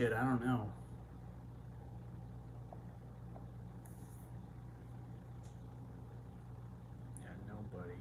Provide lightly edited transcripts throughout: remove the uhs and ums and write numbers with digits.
Shit, I don't know. Yeah, nobody.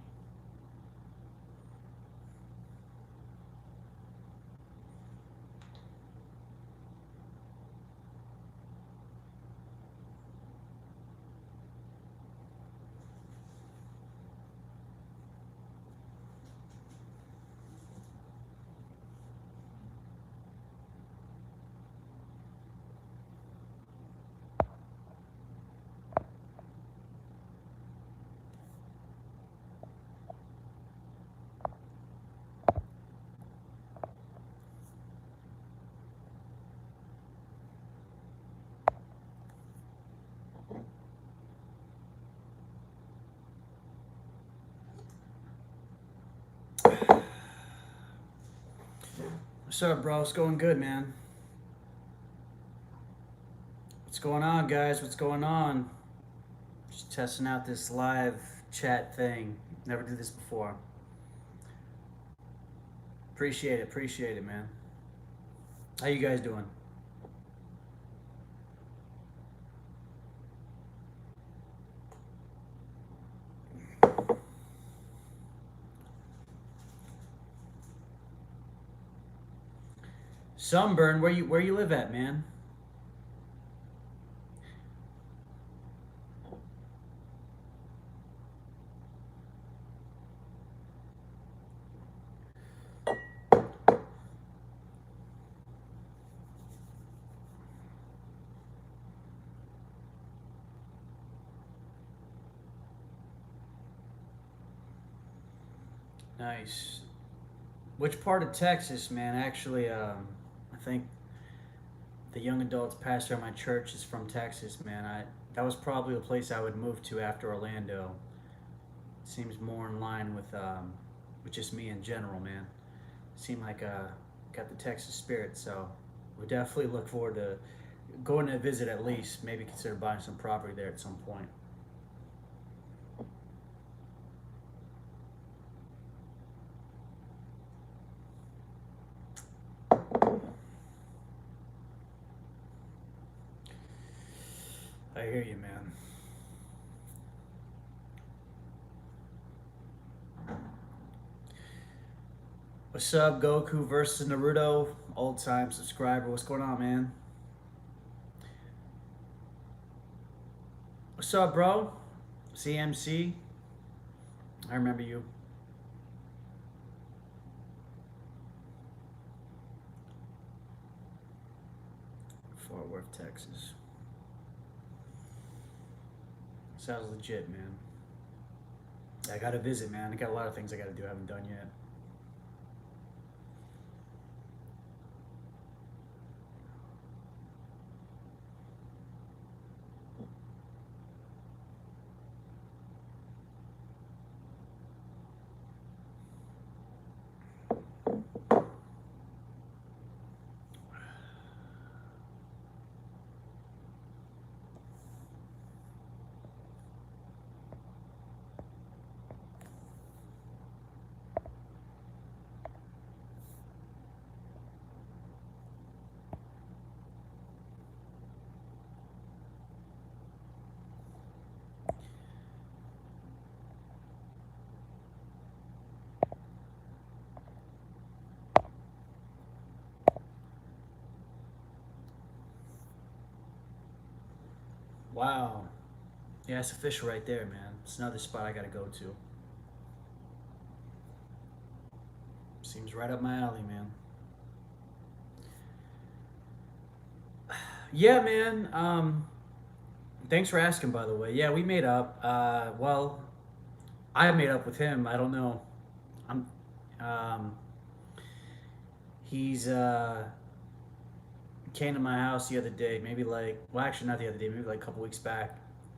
What's up, bro? It's going good, man. What's going on, guys? What's going on? Just testing out this live chat thing. Never did this before. Appreciate it, man. How you guys doing? Sunburn, where you live at, man? Nice. Which part of Texas, man? Actually, I think the young adults pastor at my church is from Texas, man. I That was probably the place I would move to after Orlando. Seems more in line with just me in general, man. Seem like got the Texas spirit, so we definitely look forward to going to visit at least. Maybe consider buying some property there at some point. I hear you, man. What's up, Goku versus Naruto? Old time subscriber. What's going on, man? What's up, bro? CMC. I remember you. Fort Worth, Texas. Sounds legit, man. I gotta visit, man. I got a lot of things I gotta do. I haven't done yet. Wow. Yeah, it's official right there, man. It's another spot I gotta go to. Seems right up my alley, man. Yeah, man. Thanks for asking, by the way. Yeah, we made up. Well, I made up with him. I don't know. I'm. Um, he's came to my house the other day. Maybe like, well, actually not the other day. Maybe like a couple weeks back.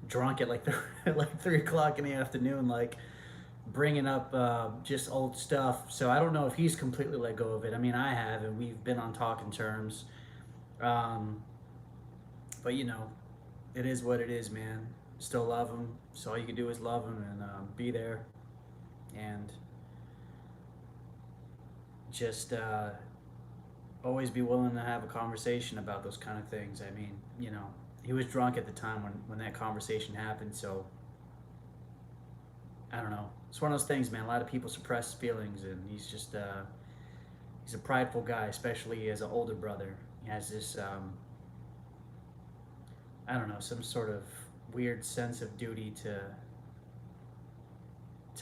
Drunk at like like 3 o'clock in the afternoon, like bringing up just old stuff. So I don't know if he's completely let go of it. I mean, I have, and we've been on talking terms. Um, but it is what it is, man. Still love him. So all you can do is love him and be there, and just always be willing to have a conversation about those kind of things. I mean, he was drunk at the time when that conversation happened, so I don't know. It's one of those things, man. A lot of people suppress feelings, and he's a prideful guy, especially as an older brother. He has this, I don't know, some sort of weird sense of duty to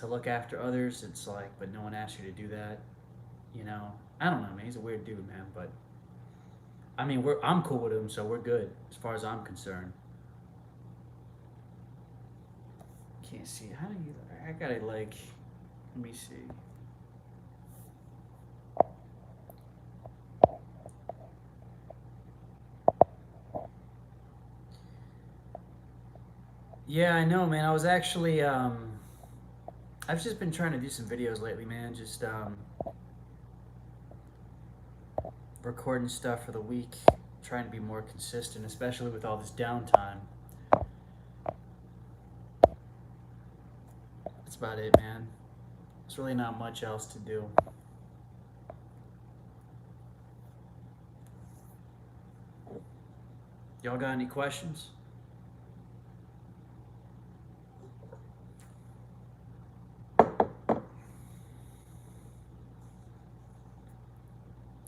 look after others. It's like, but no one asked you to do that. You know, I don't know, man. He's a weird dude, man. But I mean, I'm cool with him, so we're good as far as I'm concerned. Can't see. How do you? I gotta like. Let me see. Yeah, I know, man. I was actually. I've just been trying to do some videos lately, man. Just recording stuff for the week, trying to be more consistent, especially with all this downtime. That's about it, man. There's really not much else to do. Y'all got any questions?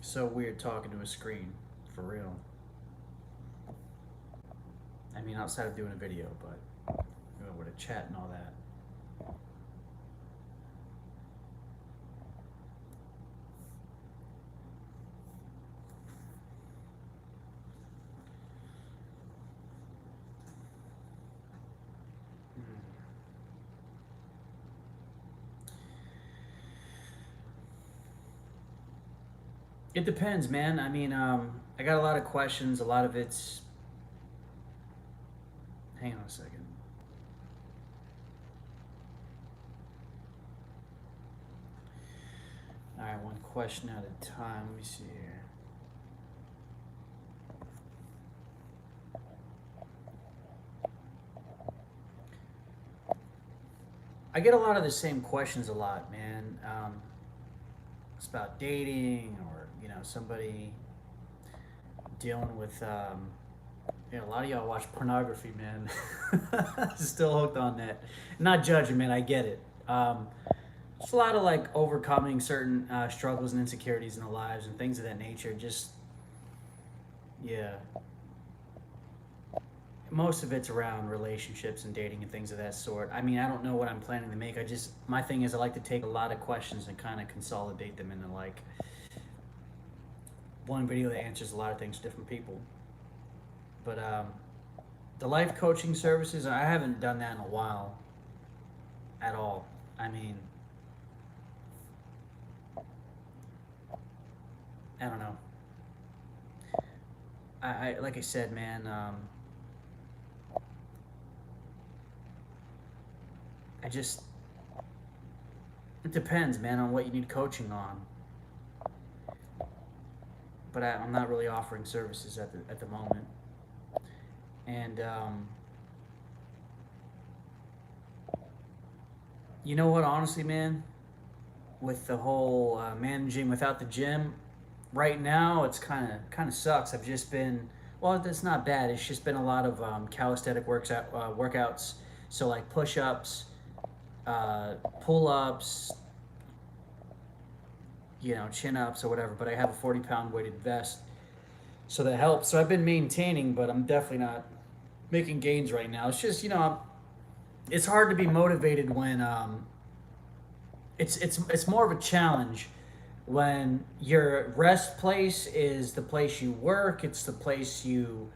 So weird talking to a screen, for real. I mean, outside of doing a video, but with a chat and all that. It depends, man. I mean, I got a lot of questions. A lot of it's. Hang on a second. All right, one question at a time. Let me see here. I get a lot of the same questions a lot, man. It's about dating or somebody dealing with a lot of y'all watch pornography, man. Still hooked on that. Not judging, man. I get it. It's a lot of like overcoming certain struggles and insecurities in their lives and things of that nature. Just yeah, most of it's around relationships and dating and things of that sort. I mean, I don't know what I'm planning to make. My thing is I like to take a lot of questions and kind of consolidate them into like one video that answers a lot of things to different people. But the life coaching services, I haven't done that in a while at all. I mean, I don't know. I like I said, man. I just it depends, man, on what you need coaching on. But I'm not really offering services at the moment. And you know what? Honestly, man, with the whole managing without the gym, right now it's kind of sucks. I've just been well, that's not bad. It's just been a lot of calisthenic workouts. So like push-ups, pull-ups, chin-ups or whatever. But I have a 40-pound weighted vest, so that helps. So I've been maintaining, but I'm definitely not making gains right now. It's just it's hard to be motivated when it's more of a challenge when your rest place is the place you work, it's the place you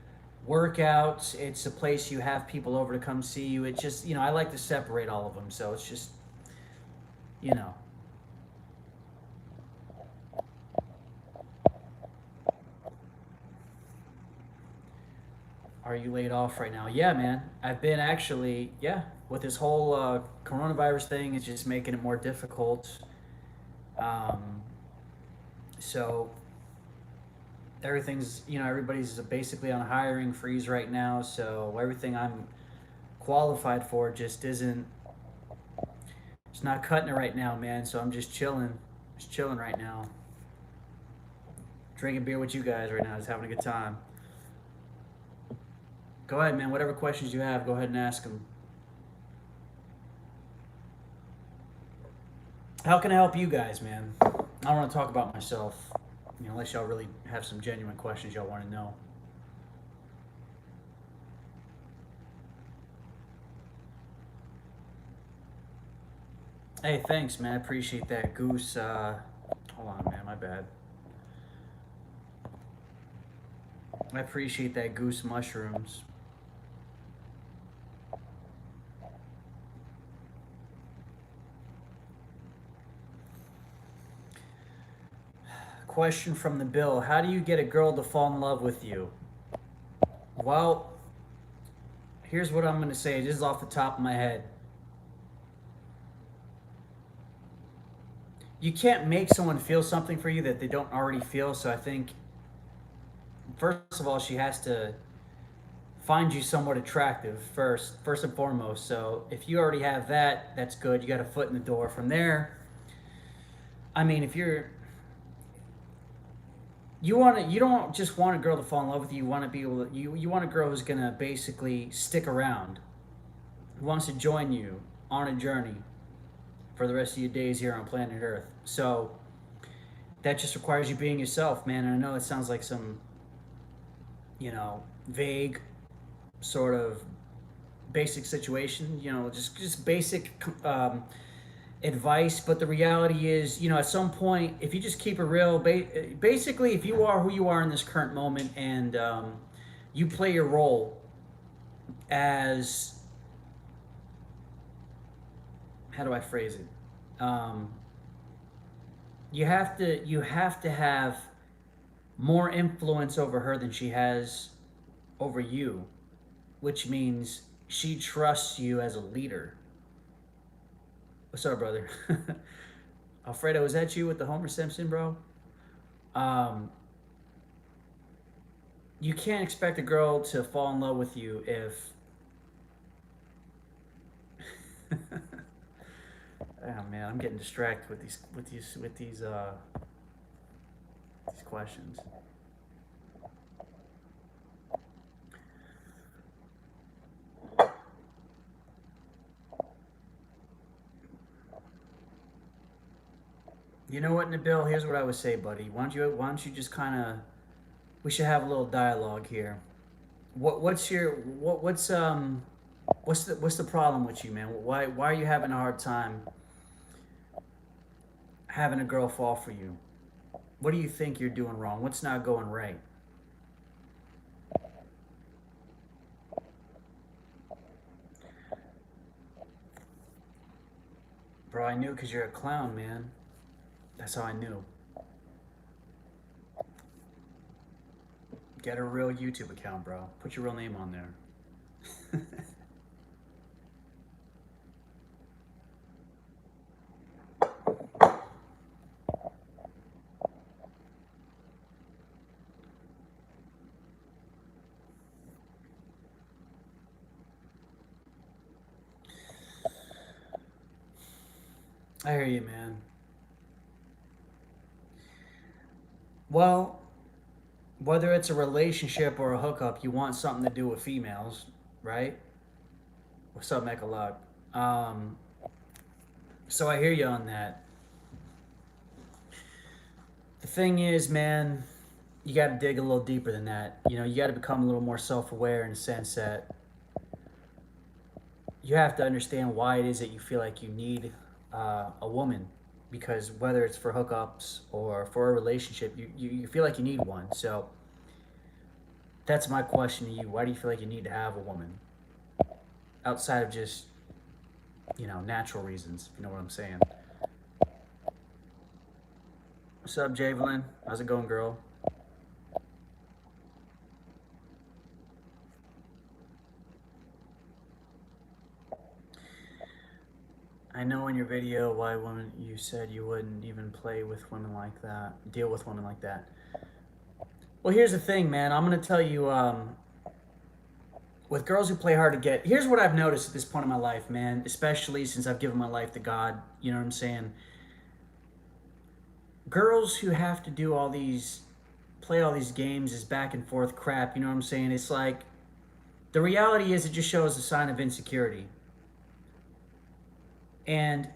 work out, it's the place you have people over to come see you. It just I like to separate all of them, so it's just you know Are you laid off right now? Yeah, man. I've been actually, yeah, with this whole coronavirus thing, it's just making it more difficult. Um, so everybody's basically on a hiring freeze right now. So everything I'm qualified for it's not cutting it right now, man. So I'm just chilling right now. drinking beer with you guys right now, just having a good time. Go ahead, man. Whatever questions you have, go ahead and ask them. How can I help you guys, man? I don't want to talk about myself, unless y'all really have some genuine questions y'all want to know. Hey, thanks, man. I appreciate that. Goose, hold on, man. My bad. I appreciate that, Goose Mushrooms. Question from the Bill. How do you get a girl to fall in love with you? Well, here's what I'm going to say. This is off the top of my head. You can't make someone feel something for you that they don't already feel. So I think, first of all, she has to find you somewhat attractive first and foremost. So if you already have that, that's good. You got a foot in the door. From there, I mean, if you don't just want a girl to fall in love with you. You want to be able to, you want a girl who's gonna basically stick around, who wants to join you on a journey for the rest of your days here on planet Earth. So that just requires you being yourself, man. And I know it sounds like some, vague sort of basic situation, just basic advice. But the reality is, at some point, if you just keep it real, basically, if you are who you are in this current moment and you play your role as, how do I phrase it? You have to have more influence over her than she has over you, which means she trusts you as a leader. What's up, brother? Alfredo, is that you with the Homer Simpson, bro? Um, you can't expect a girl to fall in love with you if oh man, I'm getting distracted with these questions. You know what, Nabil? Here's what I would say, buddy. Why don't you just kind of, we should have a little dialogue here. What's the problem with you, man? Why are you having a hard time having a girl fall for you? What do you think you're doing wrong? What's not going right? Bro, I knew because you're a clown, man. That's how I knew. Get a real YouTube account, bro. Put your real name on there. I hear you, man. Well, whether it's a relationship or a hookup, you want something to do with females, right? What's up, Mechalog? Um, so I hear you on that. The thing is, man, you got to dig a little deeper than that. You got to become a little more self-aware in the sense that you have to understand why it is that you feel like you need a woman. Because whether it's for hookups or for a relationship, you feel like you need one. So that's my question to you. Why do you feel like you need to have a woman? Outside of just, natural reasons, if you know what I'm saying. What's up, Javelin? How's it going, girl? I know in your video why women, you said you wouldn't even play with women like that, deal with women like that. Well, here's the thing, man. I'm gonna tell you, with girls who play hard to get. Here's what I've noticed at this point in my life, man. Especially since I've given my life to God. You know what I'm saying? Girls who have to do all these play all these games, this back and forth crap. You know what I'm saying? It's like the reality is it just shows a sign of insecurity. And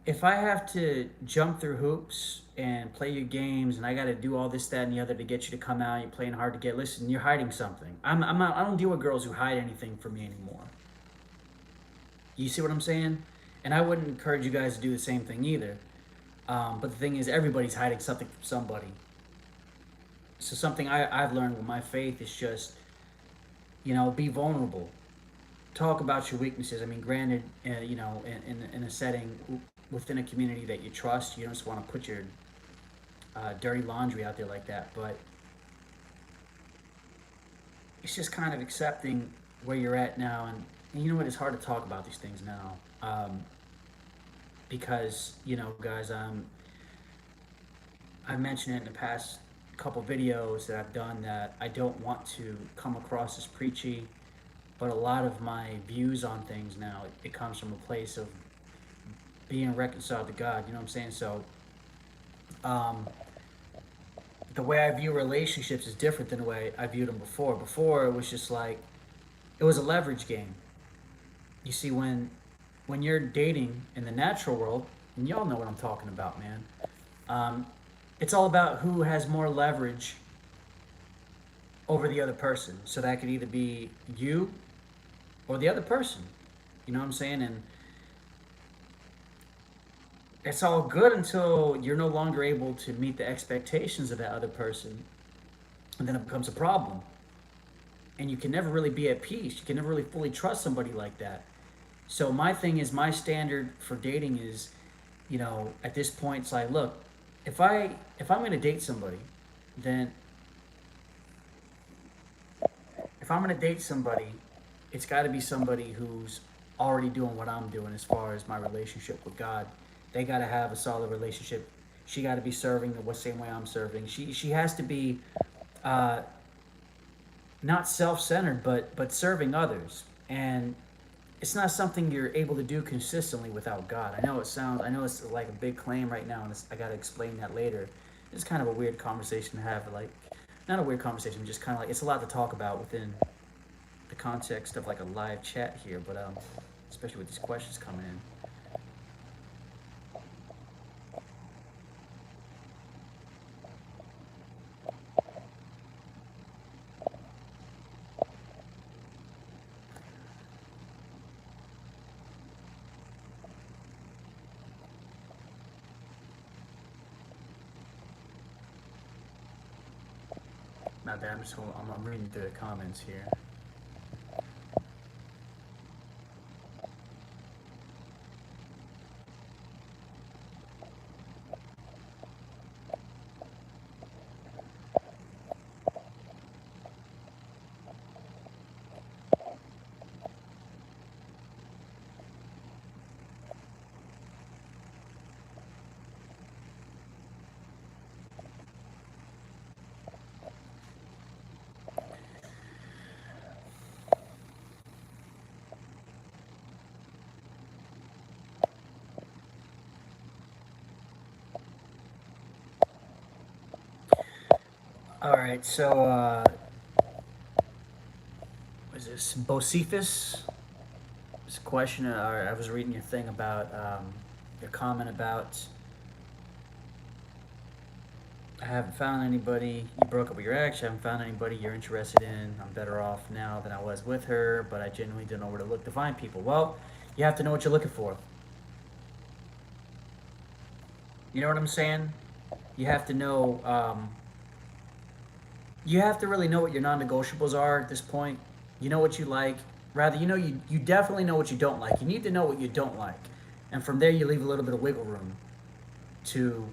if I have to jump through hoops and play your games, and I got to do all this, that, and the other to get you to come out, you're playing hard to get. Listen, you're hiding something. I'm not. I don't deal with girls who hide anything from me anymore. You see what I'm saying? And I wouldn't encourage you guys to do the same thing either. But the thing is, everybody's hiding something from somebody. So something I've learned with my faith is just, be vulnerable. Talk about your weaknesses. I mean, granted, in a setting within a community that you trust, you don't just want to put your dirty laundry out there like that. But it's just kind of accepting where you're at now. And you know what? It's hard to talk about these things now. Because, guys, I mentioned it in the past couple videos that I've done that I don't want to come across as preachy, but a lot of my views on things now, it comes from a place of being reconciled to God, you know what I'm saying? So, the way I view relationships is different than the way I viewed them before. Before, it was just like, it was a leverage game. You see, when you're dating in the natural world, and y'all know what I'm talking about, man, it's all about who has more leverage over the other person. So that could either be you or the other person. You know what I'm saying? And it's all good until you're no longer able to meet the expectations of that other person. And then it becomes a problem. And you can never really be at peace. You can never really fully trust somebody like that. So my thing is, my standard for dating is, at this point, it's like, look, if I'm going to date somebody, then if I'm going to date somebody, it's got to be somebody who's already doing what I'm doing as far as my relationship with God. They got to have a solid relationship. She got to be serving the same way I'm serving. She has to be not self-centered, but serving others. And it's not something you're able to do consistently without God. I know it's like a big claim right now, and I got to explain that later. It's kind of a weird conversation to have, like, not a weird conversation, just kind of like, it's a lot to talk about within the context of like a live chat here, but especially with these questions coming in. Not that I'm reading through the comments here. All right, so was this Bocephus? This question, I was reading your thing about your comment about I haven't found anybody. You broke up with your ex. I haven't found anybody you're interested in. I'm better off now than I was with her, but I genuinely don't know where to look to find people. Well, you have to know what you're looking for. You know what I'm saying? You have to know. You have to really know what your non-negotiables are at this point. You know what you like. Rather, you definitely know what you don't like. You need to know what you don't like. And from there, you leave a little bit of wiggle room to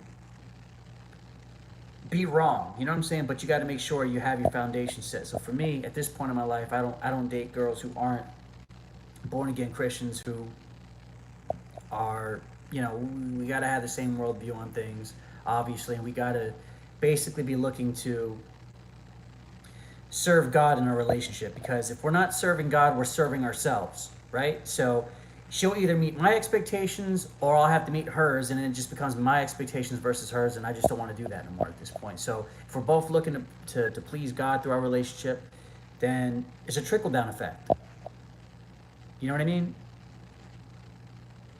be wrong. You know what I'm saying? But you got to make sure you have your foundation set. So for me, at this point in my life, I don't date girls who aren't born-again Christians who are, we got to have the same worldview on things, obviously. And we got to basically be looking to serve God in a relationship, because if we're not serving God, we're serving ourselves, right? So she'll either meet my expectations or I'll have to meet hers, and then it just becomes my expectations versus hers, and I just don't want to do that anymore at this point. So if we're both looking to please God through our relationship, then it's a trickle down effect. You know what I mean?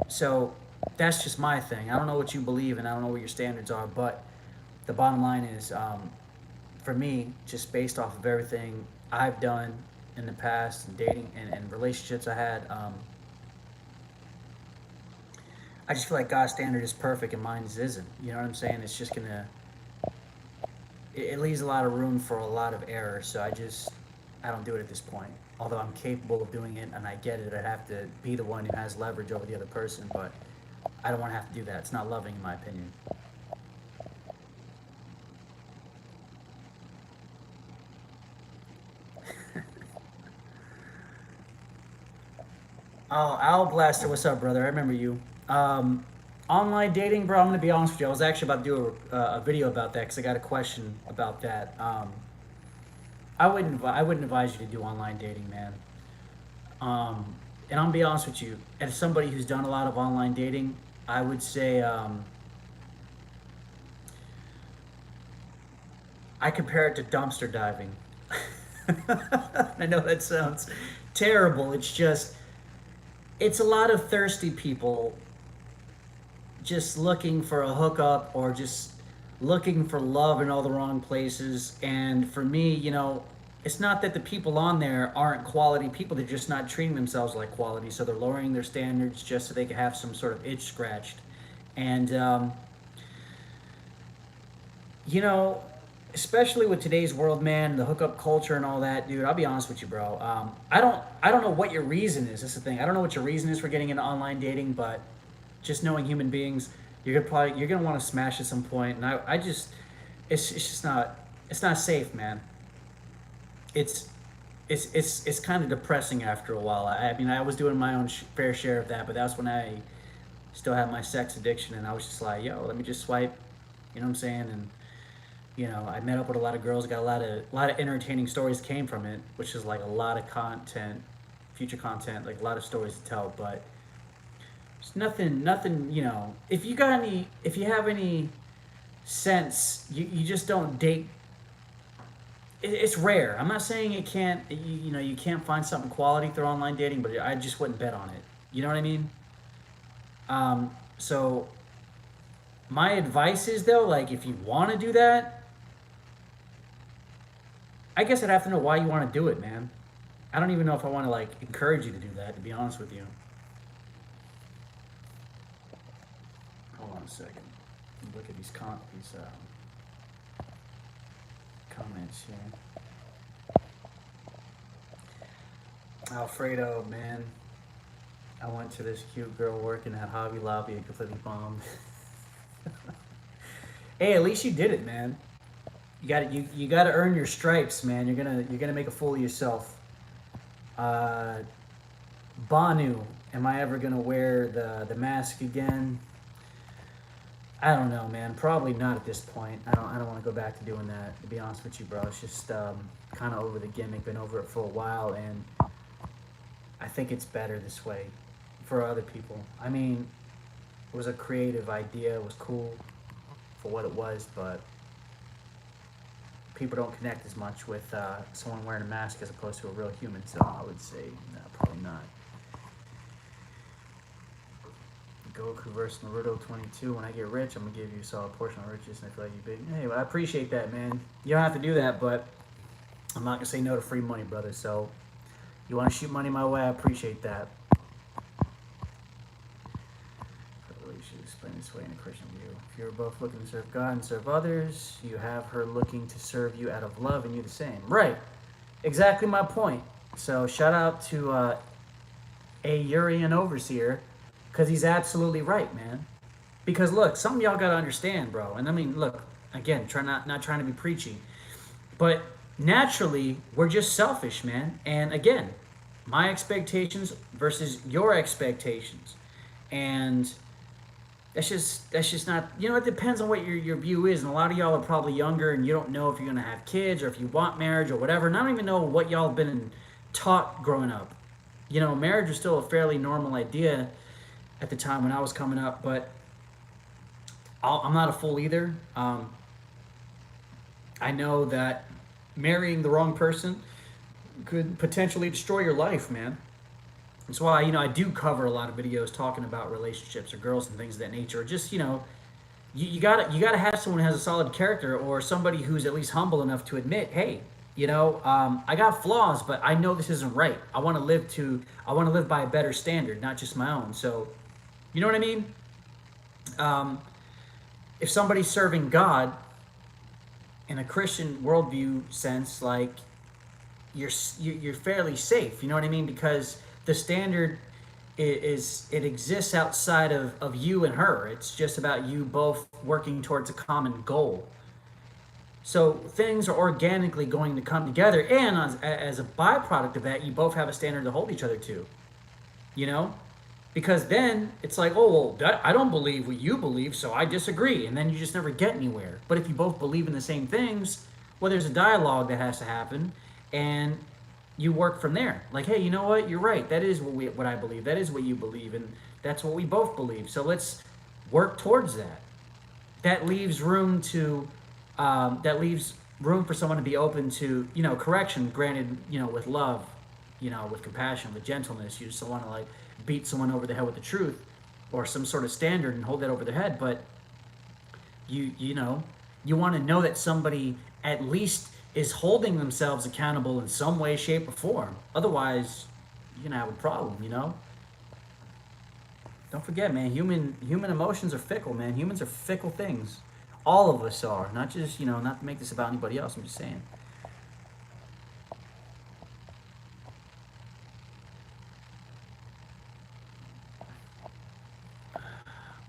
So that's just my thing. I don't know what you believe, and I don't know what your standards are, but the bottom line is, for me, just based off of everything I've done in the past, and dating and relationships I had, I just feel like God's standard is perfect and mine isn't. You know what I'm saying? It's just gonna, it leaves a lot of room for a lot of error. So I don't do it at this point. Although I'm capable of doing it and I get it, I'd have to be the one who has leverage over the other person, but I don't want to have to do that. It's not loving, in my opinion. Oh, Al Blaster, what's up, brother? I remember you. Online dating, bro. I'm gonna be honest with you. I was actually about to do a video about that because I got a question about that. I wouldn't advise you to do online dating, man. And I'm gonna be honest with you. As somebody who's done a lot of online dating, I would say I compare it to dumpster diving. I know that sounds terrible. It's a lot of thirsty people just looking for a hookup or just looking for love in all the wrong places. And for me, it's not that the people on there aren't quality people, they're just not treating themselves like quality. So they're lowering their standards just so they can have some sort of itch scratched. And, especially with today's world, man, the hookup culture and all that, dude, I'll be honest with you, bro. I don't know what your reason is. That's the thing. I don't know what your reason is for getting into online dating, but just knowing human beings, you're gonna want to smash at some point. And it's just not, it's not safe, man. It's it's kind of depressing after a while. I mean, I was doing my own fair share of that, but that's when I still had my sex addiction, and I was just like, yo, let me just swipe. You know what I'm saying? And I met up with a lot of girls, got a lot of entertaining stories came from it, which is like a lot of content, future content, like a lot of stories to tell. But there's nothing. If you have any sense, you just don't date. It's rare. I'm not saying it can't. You can't find something quality through online dating, but I just wouldn't bet on it. You know what I mean? So my advice is, though, like, if you want to do that, I guess I'd have to know why you want to do it, man. I don't even know if I want to, like, encourage you to do that, to be honest with you. Hold on a second. Look at these comments here. Alfredo, man. I went to this cute girl working at Hobby Lobby and completely bombed. Hey, at least you did it, man. You got to earn your stripes, man. You're gonna make a fool of yourself. Banu, am I ever gonna wear the mask again? I don't know, man. Probably not at this point. I don't want to go back to doing that, to be honest with you, bro. It's just kind of over the gimmick. Been over it for a while, and I think it's better this way for other people. I mean, it was a creative idea. It was cool for what it was, but people don't connect as much with someone wearing a mask as opposed to a real human. So I would say, no, probably not. Goku versus Naruto 22. When I get rich, I'm gonna give you a solid portion of riches, and I feel like you big. Hey, well, I appreciate that, man. You don't have to do that, but I'm not gonna say no to free money, brother. So you want to shoot money my way, I appreciate that. Probably should explain this way in a Christian view. If you're both looking to serve God and serve others, you have her looking to serve you out of love, and you the same. Right. Exactly my point. So shout out to a Urian overseer, because he's absolutely right, man. Because look, something y'all gotta understand, bro. And I mean, look, again, not trying to be preachy, but naturally we're just selfish, man. And again, my expectations versus your expectations, and that's just not, it depends on what your view is. And a lot of y'all are probably younger and you don't know if you're gonna have kids or if you want marriage or whatever. And I don't even know what y'all have been taught growing up. marriage was still a fairly normal idea at the time when I was coming up, but I'm not a fool either. I know that marrying the wrong person could potentially destroy your life, man. That's why I do cover a lot of videos talking about relationships or girls and things of that nature. Or just you gotta have someone who has a solid character or somebody who's at least humble enough to admit, hey, I got flaws, but I know this isn't right. I want to live by a better standard, not just my own. So, you know what I mean? Um, if somebody's serving God in a Christian worldview sense, like you're fairly safe. You know what I mean? Because the standard is it exists outside of you and her. It's just about you both working towards a common goal. So things are organically going to come together, and as a byproduct of that, you both have a standard to hold each other to. You know, because then it's like, oh well, I don't believe what you believe, so I disagree, and then you just never get anywhere. But if you both believe in the same things, well, there's a dialogue that has to happen, and you work from there. Like, hey, you know what? You're right. That is what I believe. That is what you believe, and that's what we both believe. So let's work towards that. That leaves room to that leaves room for someone to be open to correction. Granted, with love, with compassion, with gentleness. You just don't want to like beat someone over the head with the truth or some sort of standard and hold that over their head. But you want to know that somebody at least is holding themselves accountable in some way, shape, or form. Otherwise, you're gonna have a problem. Don't forget, man. Human emotions are fickle, man. Humans are fickle things. All of us are. Not just not to make this about anybody else. I'm just saying.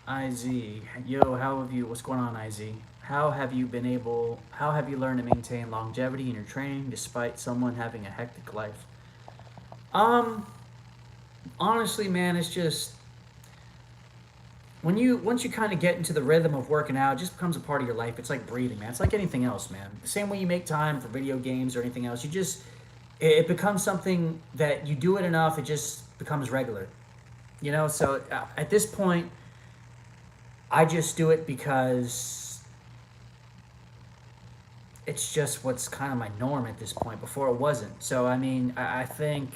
Iz, yo, what's going on, Iz? How have you learned to maintain longevity in your training despite someone having a hectic life? Um, Honestly, man, it's just once you kind of get into the rhythm of working out, it just becomes a part of your life. It's like breathing, man. It's like anything else, man. The same way you make time for video games or anything else, it becomes something that you do it enough, it just becomes regular. So at this point, I just do it because it's just what's kind of my norm at this point. Before it wasn't. So I mean, I think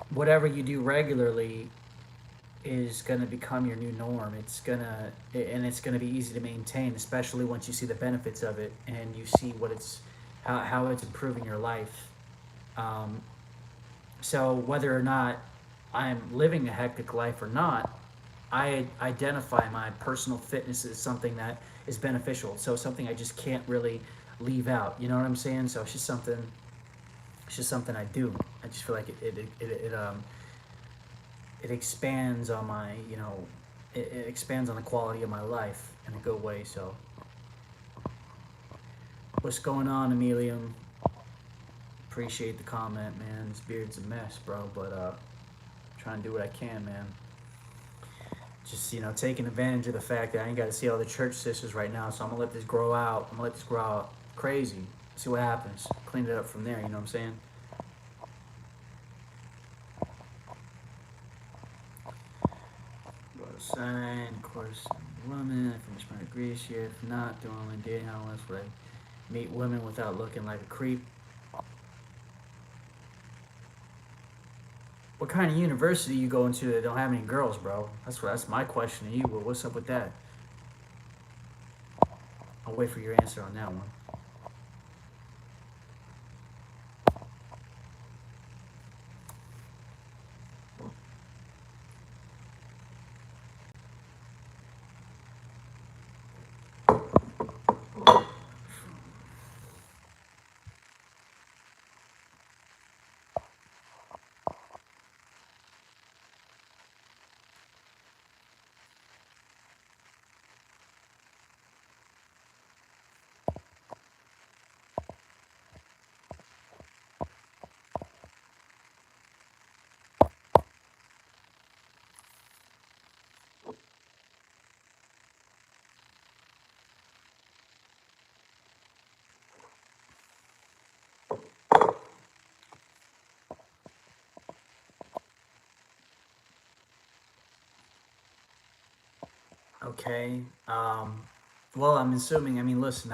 whatever you do regularly is going to become your new norm. It's gonna be easy to maintain, especially once you see the benefits of it and you see how it's improving your life. Um, so whether or not I'm living a hectic life or not, I identify my personal fitness as something that is beneficial. So something I just can't really leave out. You know what I'm saying? So it's just something. It's just something I do. I just feel like it expands on my it expands on the quality of my life in a good way. So what's going on, Emilium? Appreciate the comment, man. This beard's a mess, bro, but trying to do what I can, man. Just taking advantage of the fact that I ain't got to see all the church sisters right now, so I'm gonna let this grow out. I'm gonna let this grow out crazy. See what happens. Clean it up from there. You know what I'm saying? Go outside, of course. Woman, I finished my degrees here. If not, doing online dating, how else would I meet women without looking like a creep? What kind of university you go into that don't have any girls, bro? That's my question to you. Well, what's up with that? I'll wait for your answer on that one. Okay. Well, I'm assuming. I mean, listen,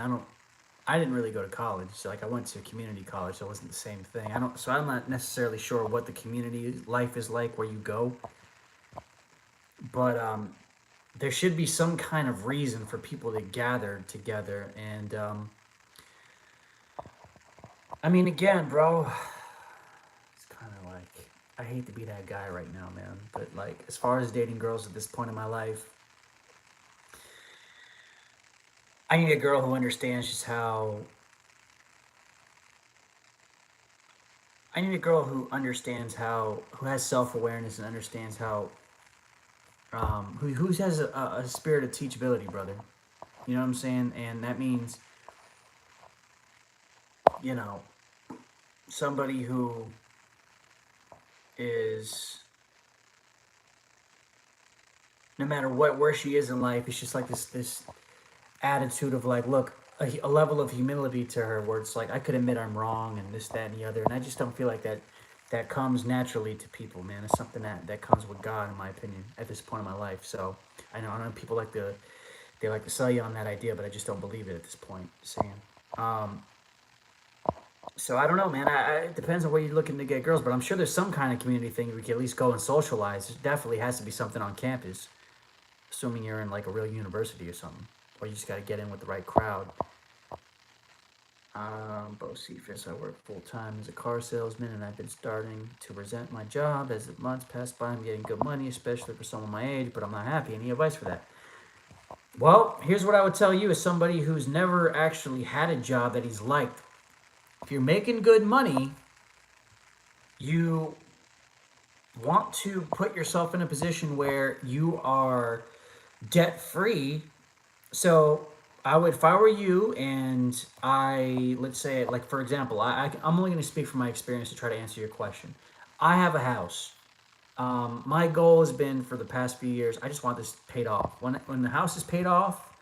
I didn't really go to college. So, like, I went to community college. So it wasn't the same thing. I don't. So I'm not necessarily sure what the community life is like where you go. But there should be some kind of reason for people to gather together. And I mean, again, bro, it's kind of like I hate to be that guy right now, man. But like, as far as dating girls at this point in my life, I need a girl who understands just how. I need a girl who understands how, who has self awareness and understands how, who has a spirit of teachability, brother. You know what I'm saying? And that means, you know, somebody who is, no matter what, where she is in life, it's just like this attitude of like, look, a level of humility to her where it's like I could admit I'm wrong and this, that, and the other, and I just don't feel like that comes naturally to people, man. It's something that comes with God, in my opinion, at this point in my life. So I know people like to they like to sell you on that idea, but I just don't believe it at this point. Saying, um, so I don't know, man. It depends on where you're looking to get girls, but I'm sure there's some kind of community thing we can at least go and socialize. There definitely has to be something on campus, assuming you're in like a real university or something, or you just got to get in with the right crowd. Both Cephas, I work full time as a car salesman, and I've been starting to resent my job as the months pass by. I'm getting good money, especially for someone my age, but I'm not happy. Any advice for that? Well, here's what I would tell you as somebody who's never actually had a job that he's liked. If you're making good money, you want to put yourself in a position where you are debt free. So I would, if I were you, and let's say, like for example, I'm only going to speak from my experience to try to answer your question. I have a house. My goal has been for the past few years. I just want this paid off. When the house is paid off,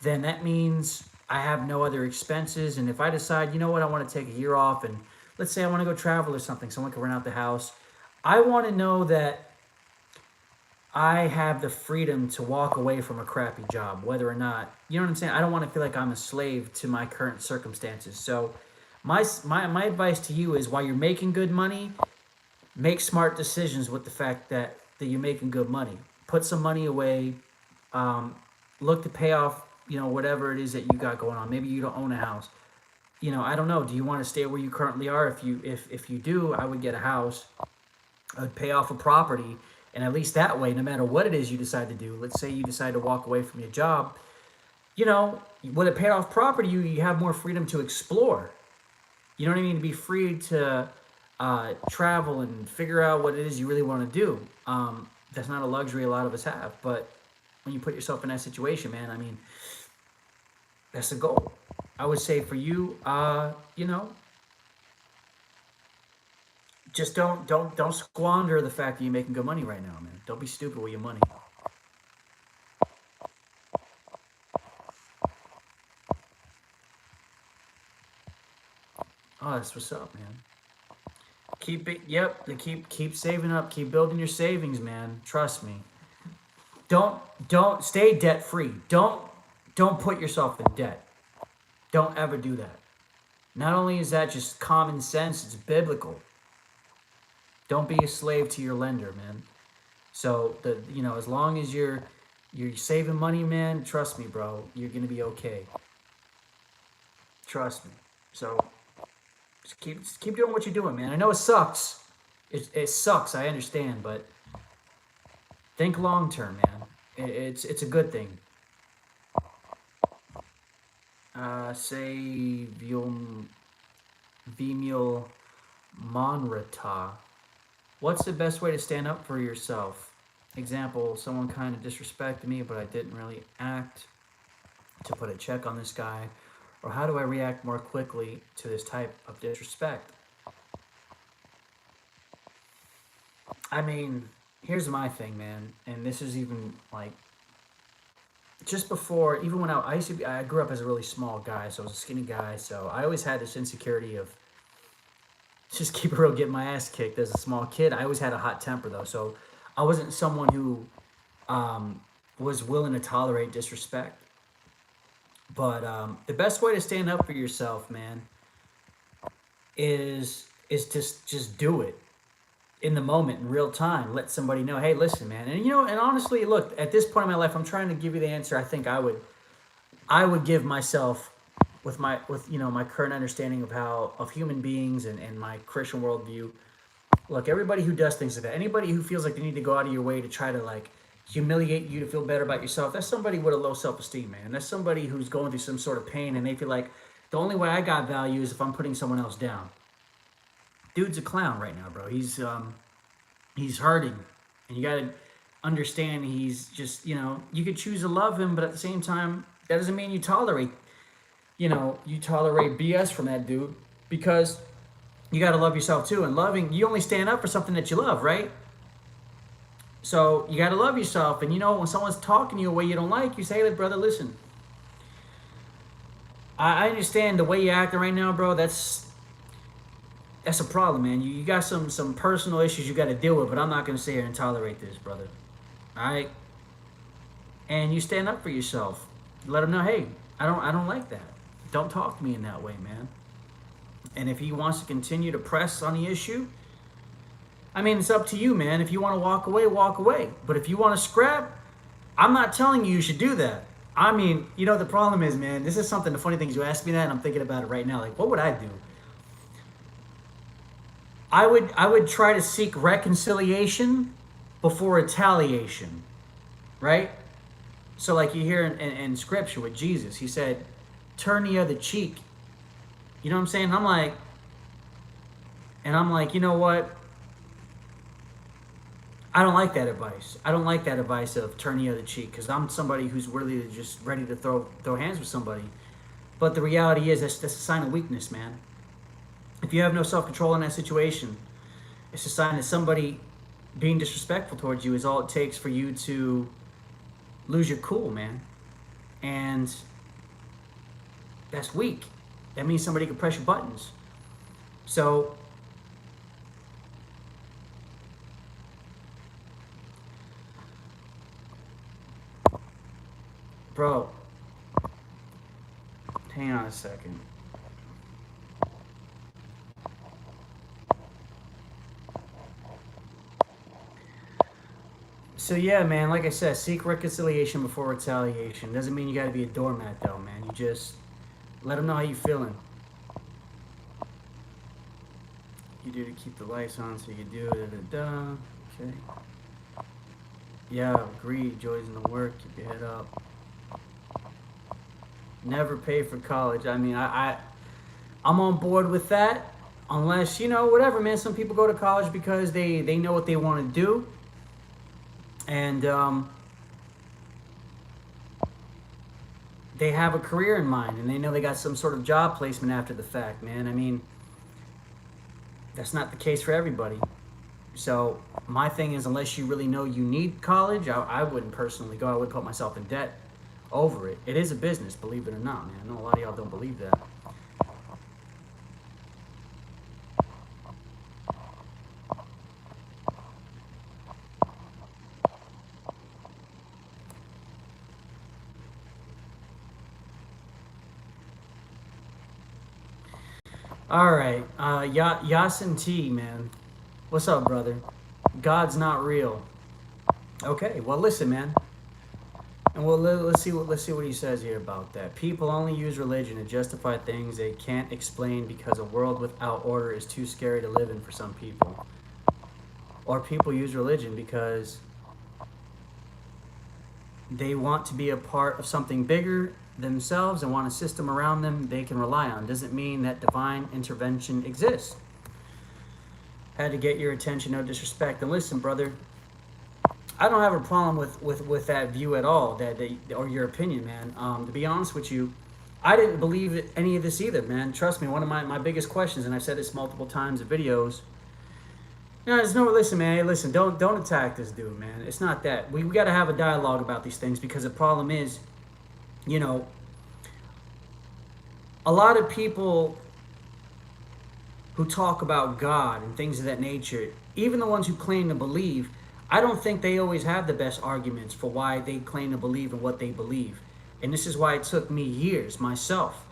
then that means I have no other expenses. And if I decide, you know what, I want to take a year off, and let's say I want to go travel or something, someone can rent out the house. I want to know that I have the freedom to walk away from a crappy job, whether or not, you know what I'm saying? I don't want to feel like I'm a slave to my current circumstances. So, my advice to you is while you're making good money, make smart decisions with the fact that you're making good money. Put some money away. Um, Look to pay off, whatever it is that you got going on. Maybe you don't own a house. I don't know. Do you want to stay where you currently are? If you do, I would get a house. I would pay off a property, and at least that way, no matter what it is you decide to do, let's say you decide to walk away from your job, with a paid off property, you have more freedom to explore. You know what I mean? To be free to travel and figure out what it is you really want to do. That's not a luxury a lot of us have, but when you put yourself in that situation, man, I mean, that's the goal. I would say for you, just don't squander the fact that you're making good money right now, man. Don't be stupid with your money. Oh, that's what's up, man. Keep it. Yep. Keep saving up. Keep building your savings, man. Trust me. Don't stay debt free. Don't put yourself in debt. Don't ever do that. Not only is that just common sense, it's biblical. Don't be a slave to your lender, man. So as long as you're saving money, man, trust me, bro, you're gonna be okay. Trust me. So just keep doing what you're doing, man. I know it sucks. It sucks. I understand, but think long term, man. It's a good thing. Say Vimil Monrata. What's the best way to stand up for yourself? Example, someone kind of disrespected me, but I didn't really act to put a check on this guy. Or how do I react more quickly to this type of disrespect? I mean, here's my thing, man. And this is even like just before, even when I used to be, I grew up as a really small guy, so I was a skinny guy. So I always had this insecurity of just keep it real, get my ass kicked as a small kid. I always had a hot temper though, so I wasn't someone who was willing to tolerate disrespect. But the best way to stand up for yourself, man, is just do it in the moment, in real time. Let somebody know, hey, listen, man. And and honestly, look, at this point in my life, I'm trying to give you the answer I think I would give myself with my current understanding of human beings and my Christian worldview. Look, everybody who does things like that, anybody who feels like they need to go out of your way to try to like humiliate you to feel better about yourself, that's somebody with a low self-esteem, man. That's somebody who's going through some sort of pain and they feel like the only way I got value is if I'm putting someone else down. Dude's a clown right now, bro. He's hurting, and you gotta understand he's just you could choose to love him, but at the same time that doesn't mean you tolerate BS from that dude, because you got to love yourself too. And loving, you only stand up for something that you love, right? So you got to love yourself. And when someone's talking to you a way you don't like, you say, hey, brother, listen, I understand the way you're acting right now, bro. That's a problem, man. You got some personal issues you got to deal with, but I'm not going to sit here and tolerate this, brother. All right? And you stand up for yourself. Let them know, hey, I don't like that. Don't talk to me in that way, man. And if he wants to continue to press on the issue, I mean, it's up to you, man. If you want to walk away, walk away. But if you want to scrap, I'm not telling you should do that. I mean, the problem is, man, this is something, the funny thing is you asked me that and I'm thinking about it right now. Like, what would I do? I would try to seek reconciliation before retaliation, right? So like you hear in scripture with Jesus, he said, turn the other cheek. You know what I'm saying? I'm like, you know what? I don't like that advice. I don't like that advice of turn the other cheek, because I'm somebody who's really just ready to throw hands with somebody. But the reality is that's a sign of weakness, man. If you have no self-control in that situation, it's a sign that somebody being disrespectful towards you is all it takes for you to lose your cool, man. And that's weak. That means somebody can press your buttons. So bro, hang on a second. So yeah, man, like I said, seek reconciliation before retaliation. Doesn't mean you got to be a doormat, though, man. You just let them know how you feeling. You do to keep the lights on, so you do da. Okay. Yeah, agreed. Joys in the work. Keep your head up. Never pay for college. I mean, I'm on board with that, unless whatever, man. Some people go to college because they know what they want to do. And they have a career in mind, and they know they got some sort of job placement after the fact, man. I mean, that's not the case for everybody. So my thing is, unless you really know you need college, I wouldn't personally go. I would put myself in debt over it. It is a business, believe it or not, man. I know a lot of y'all don't believe that. All right, Yasin T, man. What's up, brother? God's not real. Okay, well, listen, man. And well, let's see what he says here about that. People only use religion to justify things they can't explain because a world without order is too scary to live in for some people. Or people use religion because they want to be a part of something bigger themselves and want a system around them they can rely on. Doesn't mean that divine intervention exists. Had to get your attention, no disrespect. And listen, brother, I don't have a problem with that view at all, or your opinion, man. To be honest with you, I didn't believe any of this either, man. Trust me, one of my biggest questions, and I've said this multiple times in videos, there's no, listen, man, hey, listen, don't attack this dude, man. It's not that. We got to have a dialogue about these things, because the problem is, a lot of people who talk about God and things of that nature, even the ones who claim to believe, I don't think they always have the best arguments for why they claim to believe in what they believe. And this is why it took me years myself.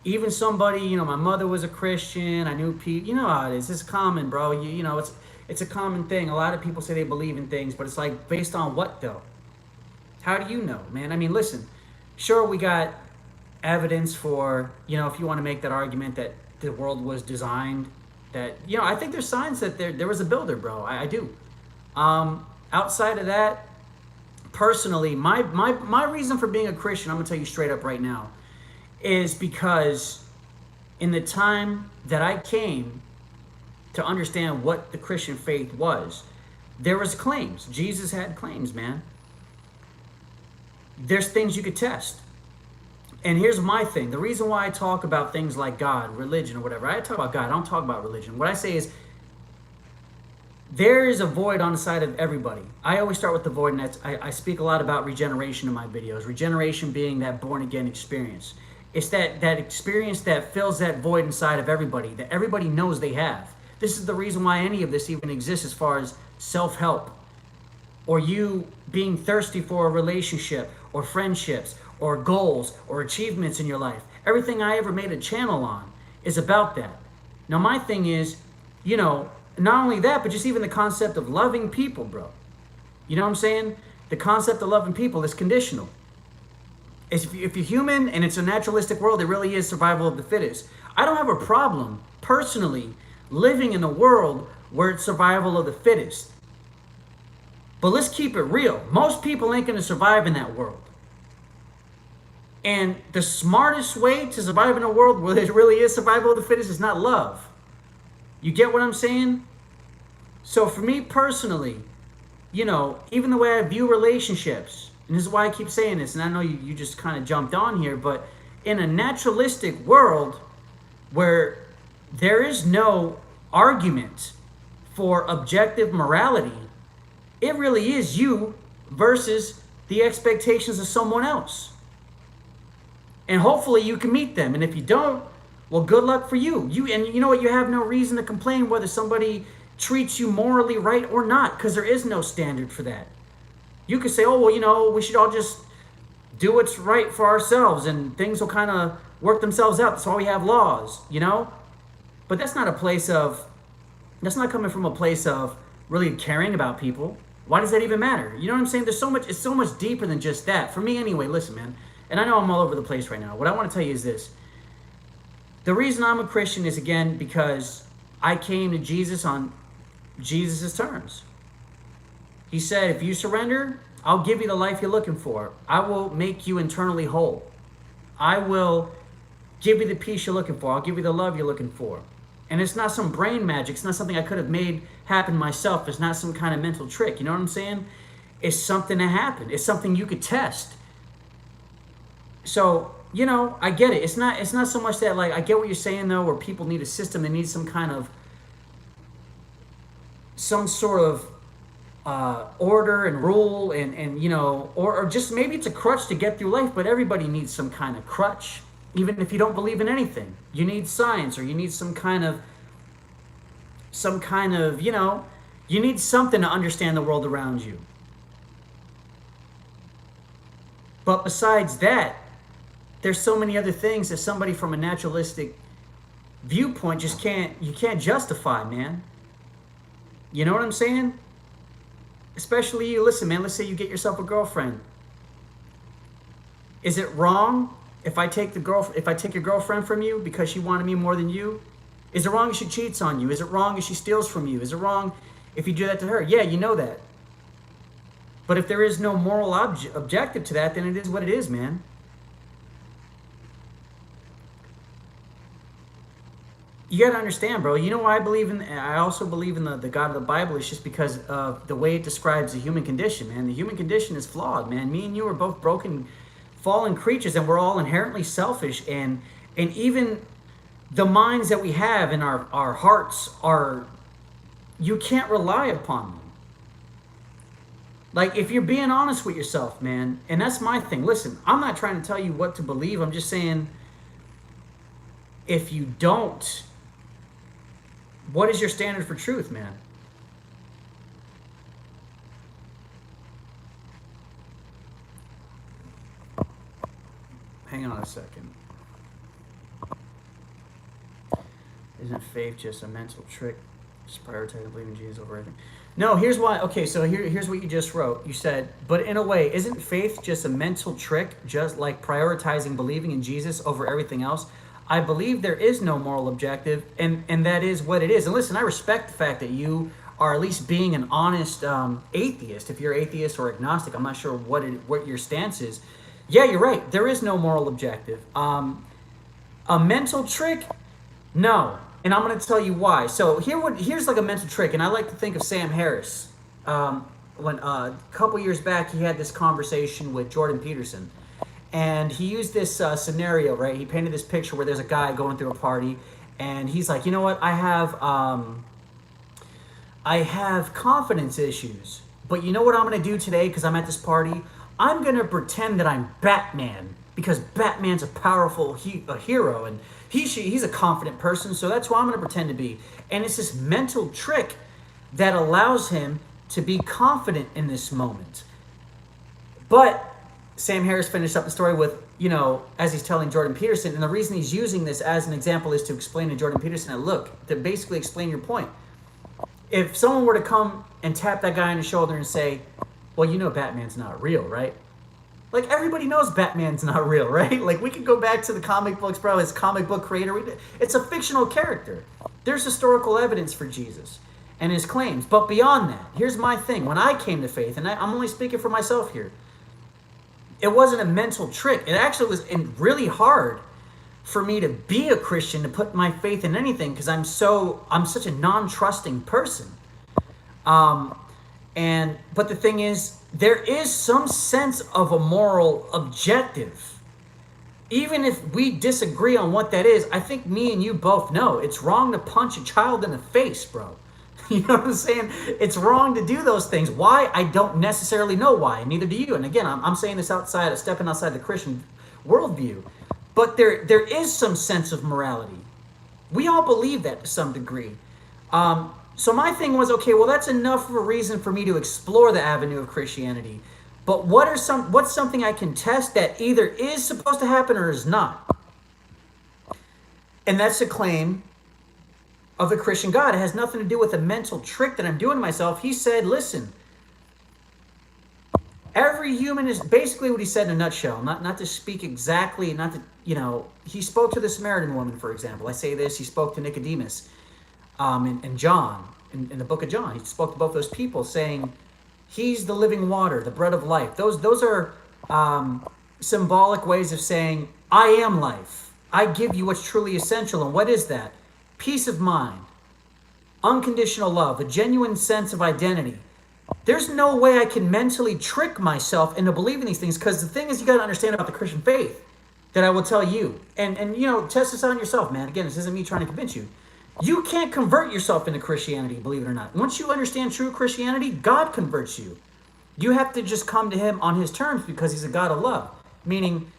Even somebody, my mother was a Christian. I knew people, you know how it is. It's common, bro. It's a common thing. A lot of people say they believe in things, but it's like, based on what though? How do you know, man? I mean, listen, sure, we got evidence for, if you want to make that argument that the world was designed, that, I think there's signs that there was a builder, bro. I do. Outside of that, personally, my reason for being a Christian, I'm going to tell you straight up right now, is because in the time that I came to understand what the Christian faith was, there was claims. Jesus had claims, man. There's things you could test. And here's my thing. The reason why I talk about things like God, religion, or whatever, I talk about God, I don't talk about religion. What I say is, there is a void on the side of everybody. I always start with the void, and I speak a lot about regeneration in my videos. Regeneration being that born-again experience. It's that experience that fills that void inside of everybody, that everybody knows they have. This is the reason why any of this even exists, as far as self-help, or you being thirsty for a relationship, or friendships, or goals, or achievements in your life. Everything I ever made a channel on is about that. Now my thing is, not only that, but just even the concept of loving people, bro. You know what I'm saying? The concept of loving people is conditional. If you're human and it's a naturalistic world, it really is survival of the fittest. I don't have a problem, personally, living in a world where it's survival of the fittest. But let's keep it real. Most people ain't going to survive in that world. And the smartest way to survive in a world where there really is survival of the fittest is not love. You get what I'm saying? So for me personally, even the way I view relationships, and this is why I keep saying this, and I know you just kind of jumped on here, but in a naturalistic world where there is no argument for objective morality, it really is you versus the expectations of someone else. And hopefully you can meet them. And if you don't, well, good luck for you. And you know what? You have no reason to complain whether somebody treats you morally right or not, because there is no standard for that. You could say, oh, well, we should all just do what's right for ourselves and things will kind of work themselves out. That's why we have laws, But that's not coming from a place of really caring about people. Why does that even matter? You know what I'm saying? It's so much deeper than just that. For me anyway, listen, man. And I know I'm all over the place right now. What I want to tell you is this. The reason I'm a Christian is, again, because I came to Jesus on Jesus' terms. He said, if you surrender, I'll give you the life you're looking for. I will make you internally whole. I will give you the peace you're looking for. I'll give you the love you're looking for. And it's not some brain magic. It's not something I could have made happen myself. It's not some kind of mental trick. You know what I'm saying? It's something that happened. It's something you could test. So, I get it. It's not so much that, I get what you're saying, though, where people need a system. They need some sort of order and rule and or just maybe it's a crutch to get through life, but everybody needs some kind of crutch. Even if you don't believe in anything, you need science, or you need some kind of you need something to understand the world around you. But besides that, there's so many other things that somebody from a naturalistic viewpoint you can't justify, man. You know what I'm saying? Especially you. Listen, man, let's say you get yourself a girlfriend. Is it wrong if I take your girlfriend from you because she wanted me more than you? Is it wrong if she cheats on you? Is it wrong if she steals from you? Is it wrong if you do that to her? Yeah, you know that. But if there is no moral objective to that, then it is what it is, man. You got to understand, bro. You know why I also believe in the God of the Bible. It's just because of the way it describes the human condition, man. The human condition is flawed, man. Me and you are both broken, fallen creatures, and we're all inherently selfish. And even the minds that we have in our hearts you can't rely upon them. Like, if you're being honest with yourself, man, and that's my thing. Listen, I'm not trying to tell you what to believe. I'm just saying, if you don't, what is your standard for truth, man? Hang on a second. Isn't faith just a mental trick? Just prioritizing believing Jesus over everything. No, here's why. Okay, so here's what you just wrote. You said, but in a way, isn't faith just a mental trick, just like prioritizing believing in Jesus over everything else? I believe there is no moral objective, and that is what it is. And listen, I respect the fact that you are at least being an honest atheist. If you're atheist or agnostic, I'm not sure what your stance is. Yeah, you're right. There is no moral objective. A mental trick? No. And I'm going to tell you why. So here's like a mental trick, and I like to think of Sam Harris. When a couple years back, he had this conversation with Jordan Peterson, and he used this scenario, right? He painted this picture where there's a guy going through a party, and he's like, you know what? I have confidence issues, but you know what I'm going to do today because I'm at this party? I'm going to pretend that I'm Batman, because Batman's a powerful hero, and he's a confident person, so that's who I'm going to pretend to be. And it's this mental trick that allows him to be confident in this moment. But Sam Harris finished up the story with, as he's telling Jordan Peterson, and the reason he's using this as an example is to explain to Jordan Peterson, that look, to basically explain your point. If someone were to come and tap that guy on the shoulder and say, well, Batman's not real, right? Like, everybody knows Batman's not real, right? Like, we could go back to the comic books, bro. His comic book creator. It's a fictional character. There's historical evidence for Jesus and his claims. But beyond that, here's my thing. When I came to faith, and I'm only speaking for myself here, it wasn't a mental trick. It actually was really hard for me to be a Christian, to put my faith in anything, because I'm such a non-trusting person. But the thing is, there is some sense of a moral objective. Even if we disagree on what that is, I think me and you both know it's wrong to punch a child in the face, bro. You know what I'm saying? It's wrong to do those things. Why? I don't necessarily know why. Neither do you. And again, I'm saying this stepping outside the Christian worldview. But there is some sense of morality. We all believe that to some degree. So my thing was, okay, well, that's enough of a reason for me to explore the avenue of Christianity. But what's something I can test that either is supposed to happen or is not? And that's a claim of the Christian God. It has nothing to do with a mental trick that I'm doing to myself. He said, listen, every human is basically what he said in a nutshell. Not to speak exactly, he spoke to the Samaritan woman, for example. I say this, he spoke to Nicodemus. And John, in the book of John, he spoke to both those people saying, he's the living water, the bread of life. Those are symbolic ways of saying, I am life. I give you what's truly essential. And what is that? Peace of mind, unconditional love, a genuine sense of identity. There's no way I can mentally trick myself into believing these things, because the thing is, you got to understand about the Christian faith that I will tell you. And test this on yourself, man. Again, this isn't me trying to convince you. You can't convert yourself into Christianity, believe it or not. Once you understand true Christianity, God converts you. You have to just come to him on his terms, because he's a God of love. Meaning,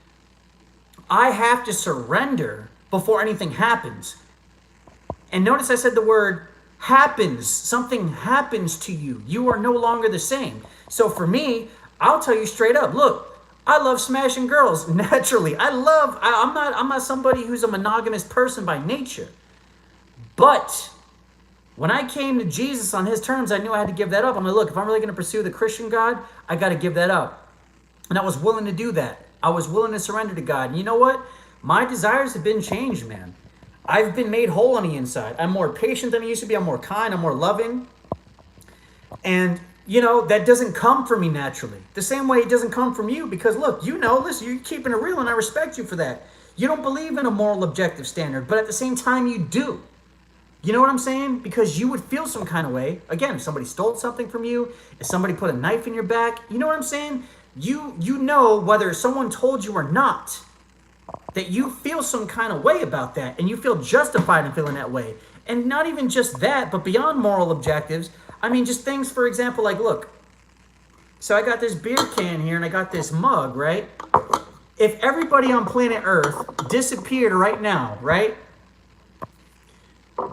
I have to surrender before anything happens. And notice I said the word happens. Something happens to you. You are no longer the same. So for me, I'll tell you straight up, look, I love smashing girls naturally. I'm not somebody who's a monogamous person by nature. But when I came to Jesus on his terms, I knew I had to give that up. I'm like, look, if I'm really going to pursue the Christian God, I got to give that up. And I was willing to do that. I was willing to surrender to God. And you know what? My desires have been changed, man. I've been made whole on the inside. I'm more patient than I used to be. I'm more kind. I'm more loving. And, that doesn't come from me naturally. The same way it doesn't come from you, because, look, listen, you're keeping it real, and I respect you for that. You don't believe in a moral objective standard, but at the same time, you do. You know what I'm saying? Because you would feel some kind of way. Again, if somebody stole something from you, if somebody put a knife in your back, you know what I'm saying? You know whether someone told you or not, that you feel some kind of way about that, and you feel justified in feeling that way. And not even just that, but beyond moral objectives, I mean, just things, for example, like, look, so I got this beer can here, and I got this mug, right? If everybody on planet Earth disappeared right now, right?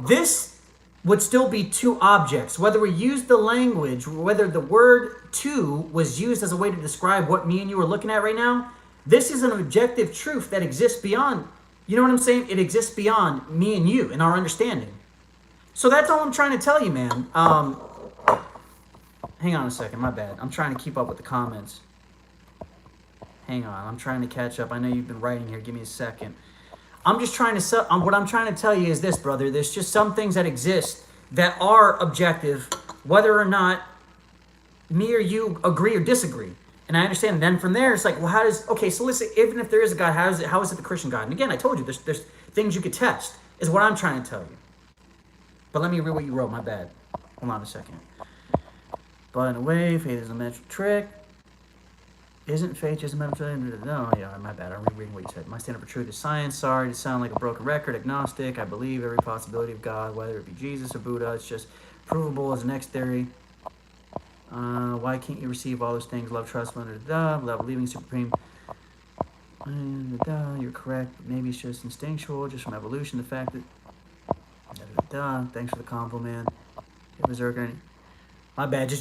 This would still be two objects. Whether we use the language, whether the word two was used as a way to describe what me and you are looking at right now, This is an objective truth that exists beyond, you know what I'm saying? It exists beyond me and you and our understanding. So that's all I'm trying to tell you, man. Hang on a second, my bad. I'm trying to keep up with the comments. Hang on, I'm trying to catch up. I know you've been writing here. Give me a second. I'm just trying to, what I'm trying to tell you is this, brother. There's just some things that exist that are objective, whether or not me or you agree or disagree. And I understand. And then from there, it's like, well, how does, okay, so listen, even if there is a God, how is it the Christian God? And again, I told you, there's things you could test, is what I'm trying to tell you. But let me read what you wrote, my bad. Hold on a second. But in a way, faith is a mental trick. Isn't faith just a mental trick? No, yeah, my bad. I'm rereading what you said. My standard for truth is science. Sorry to sound like a broken record. Agnostic. I believe every possibility of God, whether it be Jesus or Buddha. It's just provable as the next theory. Why can't you receive all those things? Love, trust, without believing supreme. You're correct. Maybe it's just instinctual, just from evolution. The fact that thanks for the compliment. Berserker. My bad.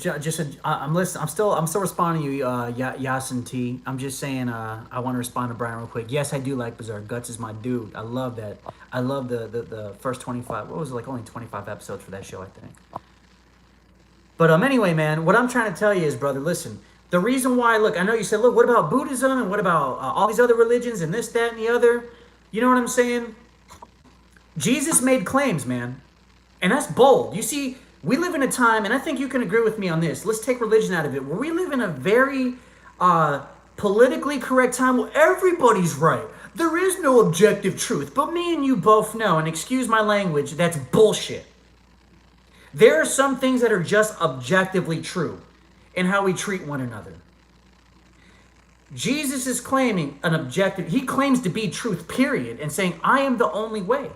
I'm listening. I'm still responding to you, Yasin T. I'm just saying. I want to respond to Brian real quick. Yes, I do like Berserk. Guts is my dude. I love that. I love the first 25. What was it, like only 25 episodes for that show, I think. But anyway, man, what I'm trying to tell you is, brother, listen. The reason why, look, I know you said, look, what about Buddhism and what about all these other religions and this, that, and the other? You know what I'm saying? Jesus made claims, man, and that's bold. You see. We live in a time, and I think you can agree with me on this. Let's take religion out of it. Where we live in a very politically correct time where everybody's right. There is no objective truth. But me and you both know, and excuse my language, that's bullshit. There are some things that are just objectively true in how we treat one another. Jesus is claiming an objective. He claims to be truth, period, and saying, I am the only way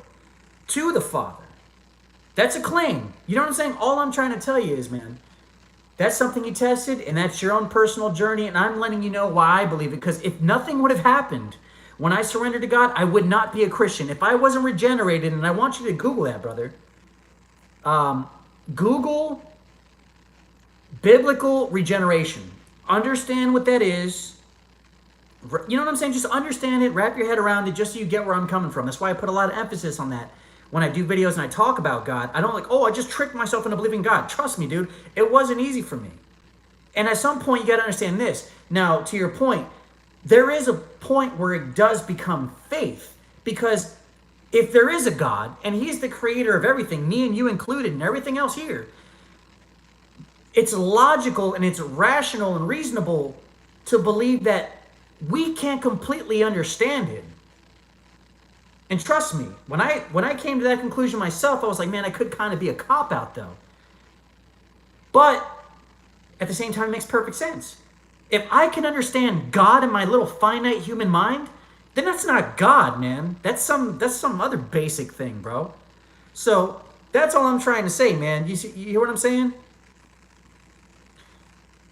to the Father. That's a claim. You know what I'm saying? All I'm trying to tell you is, man, that's something you tested, and that's your own personal journey, and I'm letting you know why I believe it, because if nothing would have happened when I surrendered to God, I would not be a Christian. If I wasn't regenerated, and I want you to Google that, brother. Google biblical regeneration. Understand what that is. You know what I'm saying? Just understand it, wrap your head around it, just so you get where I'm coming from. That's why I put a lot of emphasis on that. When I do videos and I talk about God, I don't like, oh, I just tricked myself into believing God. Trust me, dude, it wasn't easy for me. And at some point, you got to understand this. Now, to your point, there is a point where it does become faith. Because if there is a God, and he's the creator of everything, me and you included, and everything else here, it's logical and it's rational and reasonable to believe that we can't completely understand it. And trust me, when I came to that conclusion myself, I was like, man, I could kind of be a cop-out, though. But at the same time, it makes perfect sense. If I can understand God in my little finite human mind, then that's not God, man. That's some other basic thing, bro. So that's all I'm trying to say, man. You hear what I'm saying?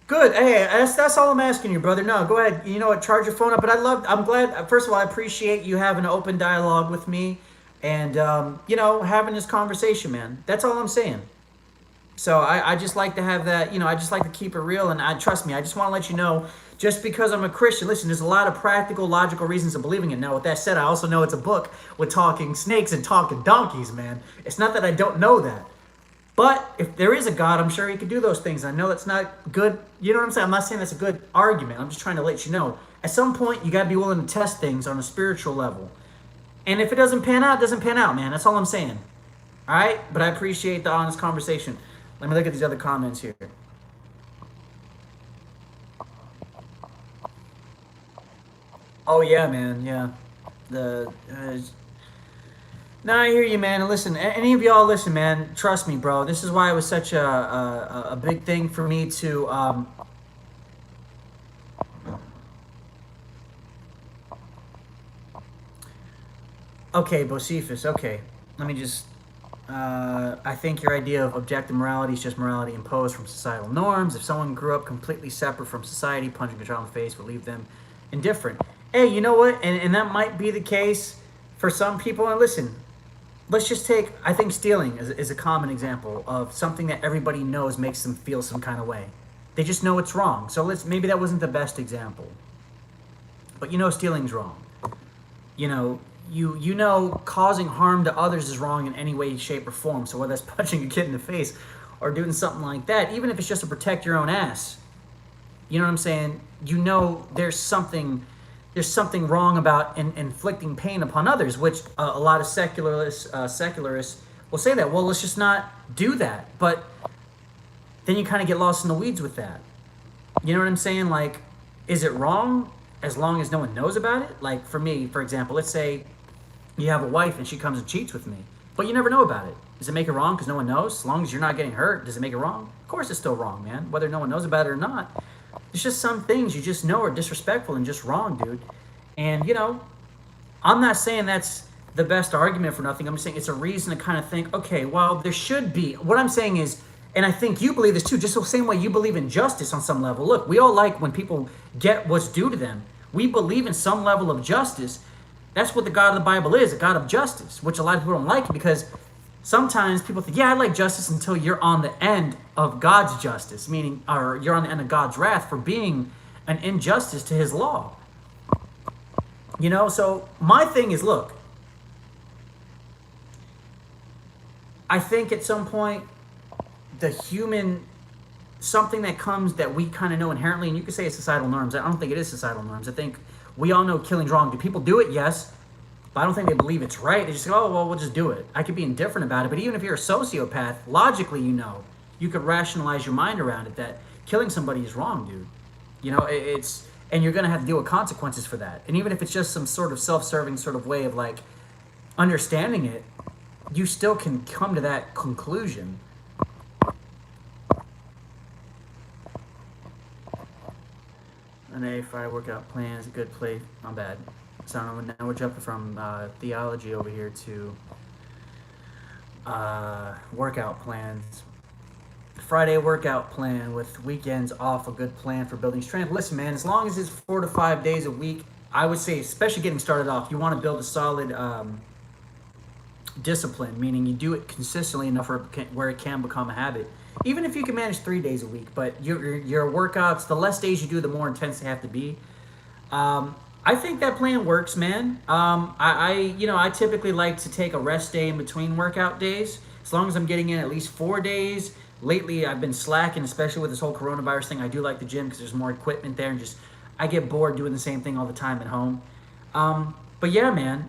Good. Hey, that's all I'm asking you, brother. No, go ahead. You know what? Charge your phone up. But I'm glad. First of all, I appreciate you having an open dialogue with me, and you know, having this conversation, man. That's all I'm saying. So I just like to have that. You know, I just like to keep it real, and trust me. I just want to let you know. Just because I'm a Christian, listen, there's a lot of practical, logical reasons of believing it. Now, with that said, I also know it's a book with talking snakes and talking donkeys, man. It's not that I don't know that. But if there is a God, I'm sure he could do those things. I know that's not good. You know what I'm saying? I'm not saying that's a good argument. I'm just trying to let you know. At some point, you got to be willing to test things on a spiritual level. And if it doesn't pan out, it doesn't pan out, man. That's all I'm saying. All right? But I appreciate the honest conversation. Let me look at these other comments here. Oh, yeah, man. Yeah. No, I hear you, man. And listen, any of y'all listen, man. Trust me, bro. This is why it was such a big thing for me to Okay, Bocephus. Okay, let me just. I think your idea of objective morality is just morality imposed from societal norms. If someone grew up completely separate from society, punching a child in the face would leave them indifferent. Hey, you know what? And that might be the case for some people. And listen. Let's just take, I think stealing is a common example of something that everybody knows makes them feel some kind of way. They just know it's wrong. So maybe that wasn't the best example. but you know stealing's wrong. You know, you know causing harm to others is wrong in any way, shape, or form. So whether that's punching a kid in the face or doing something like that, even if it's just to protect your own ass, you know what I'm saying? You know there's something wrong about inflicting pain upon others, which a lot of secularists will say that. Well, let's just not do that. But then you kind of get lost in the weeds with that. You know what I'm saying? Like, is it wrong as long as no one knows about it? Like, for me, for example, let's say you have a wife and she comes and cheats with me, but you never know about it. Does it make it wrong because no one knows? As long as you're not getting hurt, does it make it wrong? Of course it's still wrong, man, whether no one knows about it or not. There's just some things you just know are disrespectful and just wrong, dude. And, you know, I'm not saying that's the best argument for nothing. I'm just saying it's a reason to kind of think, okay, well, there should be. What I'm saying is, and I think you believe this too, just the same way you believe in justice on some level. Look, we all like when people get what's due to them. We believe in some level of justice. That's what the God of the Bible is, a God of justice, which a lot of people don't like because sometimes people think, yeah, I like justice until you're on the end of God's justice, meaning, or you're on the end of God's wrath for being an injustice to his law. You know, so my thing is, look, I think at some point, something that comes that we kind of know inherently, and you could say it's societal norms. I don't think it is societal norms. I think we all know killing's wrong. Do people do it? Yes. But I don't think they believe it's right. They just go, oh, well, we'll just do it. I could be indifferent about it. But even if you're a sociopath, logically, you know, you could rationalize your mind around it that killing somebody is wrong, dude. You know, and you're going to have to deal with consequences for that. And even if it's just some sort of self-serving sort of way of like understanding it, you still can come to that conclusion. An A5 workout plan is a good play. Not bad. So now we're jumping from theology over here to workout plans. Friday workout plan with weekends off, a good plan for building strength. Listen, man, as long as it's 4 to 5 days a week, I would say, especially getting started off, you want to build a solid discipline, meaning you do it consistently enough where it can become a habit. Even if you can manage 3 days a week, but your workouts, the less days you do, the more intense they have to be. I think that plan works, man. I typically like to take a rest day in between workout days, as long as I'm getting in at least 4 days. Lately, I've been slacking, especially with this whole coronavirus thing. I do like the gym because there's more equipment there, and I get bored doing the same thing all the time at home. But yeah, man,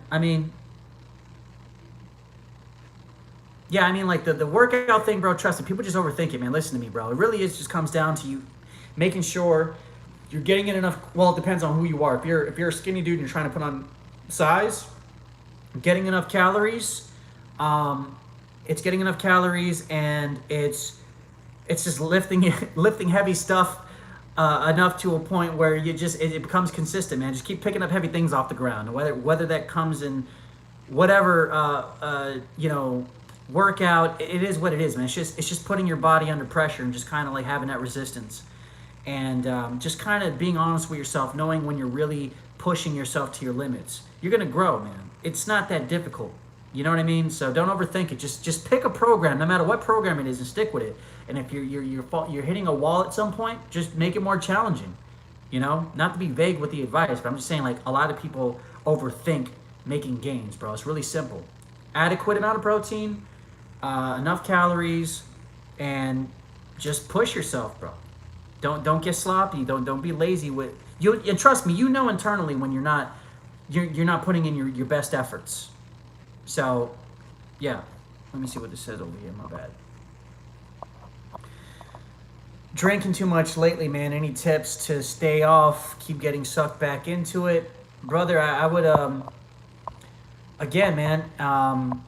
like the workout thing, bro, trust me, people just overthink it, man. Listen to me, bro. It really just comes down to you making sure you're getting in enough. Well, it depends on who you are. If you're a skinny dude and you're trying to put on size, getting enough calories, it's getting enough calories, and it's just lifting heavy stuff enough to a point where it becomes consistent, man. Just keep picking up heavy things off the ground, whether that comes in whatever workout. It is what it is, man. It's just putting your body under pressure and just kind of like having that resistance, and just kind of being honest with yourself, knowing when you're really pushing yourself to your limits. You're gonna grow, man. It's not that difficult. You know what I mean? So don't overthink it. Just pick a program, no matter what program it is, and stick with it. And if you're hitting a wall at some point, just make it more challenging. You know, not to be vague with the advice, but I'm just saying, like, a lot of people overthink making gains, bro. It's really simple. Adequate amount of protein, enough calories, and just push yourself, bro. Don't get sloppy. Don't be lazy with you. And trust me, you know internally when you're not putting in your best efforts. So, yeah. Let me see what this says over here. My bad. Drinking too much lately, man. Any tips to stay off? Keep getting sucked back into it, brother. I would again, man.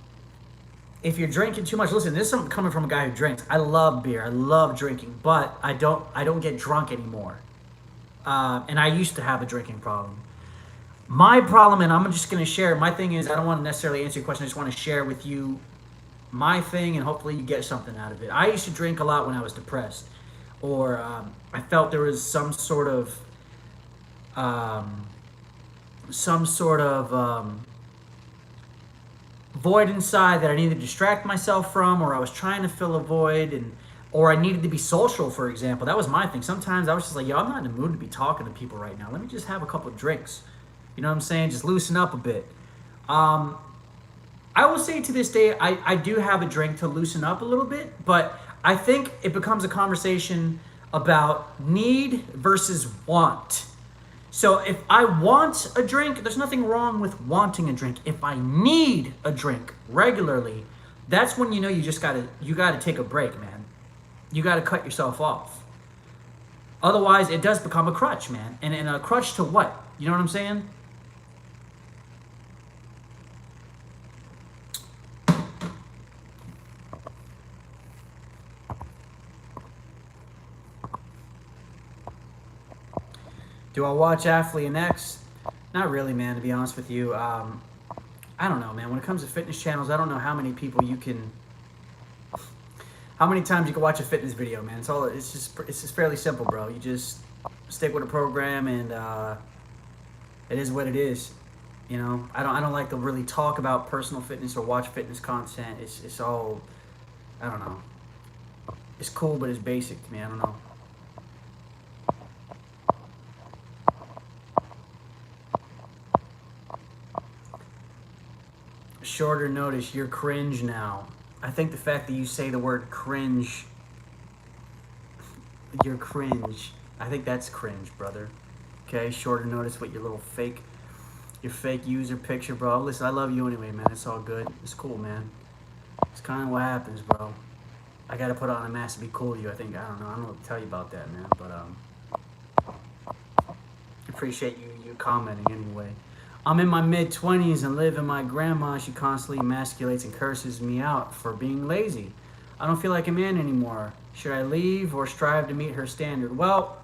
If you're drinking too much, listen. This is something coming from a guy who drinks. I love beer. I love drinking, but I don't get drunk anymore. And I used to have a drinking problem. My problem, and I'm just going to share, my thing is, I don't want to necessarily answer your question, I just want to share with you my thing, and hopefully you get something out of it. I used to drink a lot when I was depressed, or I felt there was some sort of void inside that I needed to distract myself from, or I was trying to fill a void, or I needed to be social, for example. That was my thing. Sometimes I was just like, yo, I'm not in the mood to be talking to people right now. Let me just have a couple of drinks. You know what I'm saying? Just loosen up a bit. Um, I will say to this day, I do have a drink to loosen up a little bit, but I think it becomes a conversation about need versus want. So if I want a drink, there's nothing wrong with wanting a drink. If I need a drink regularly, that's when you know you gotta take a break, man. You gotta cut yourself off. Otherwise, it does become a crutch, man. And a crutch to what? You know what I'm saying? Do I watch Athlete and X? Not really, man, to be honest with you. I don't know, man. When it comes to fitness channels, I don't know how many people you can, how many times you can watch a fitness video, man. It's just fairly simple, bro. You just stick with a program, and it is what it is. You know, I don't like to really talk about personal fitness or watch fitness content. It's all, I don't know. It's cool, but it's basic to me. I don't know. Shorter notice, you're cringe now. I think the fact that you say the word cringe, you're cringe. I think that's cringe, brother. Okay, shorter notice with your fake user picture, bro. Listen, I love you anyway, man. It's all good. It's cool, man. It's kind of what happens, bro. I gotta put on a mask to be cool to you. I think, I don't know what to tell you about that, man. But appreciate you commenting anyway. I'm in my mid-20s and live in my grandma. She constantly emasculates and curses me out for being lazy. I don't feel like a man anymore. Should I leave or strive to meet her standard? Well,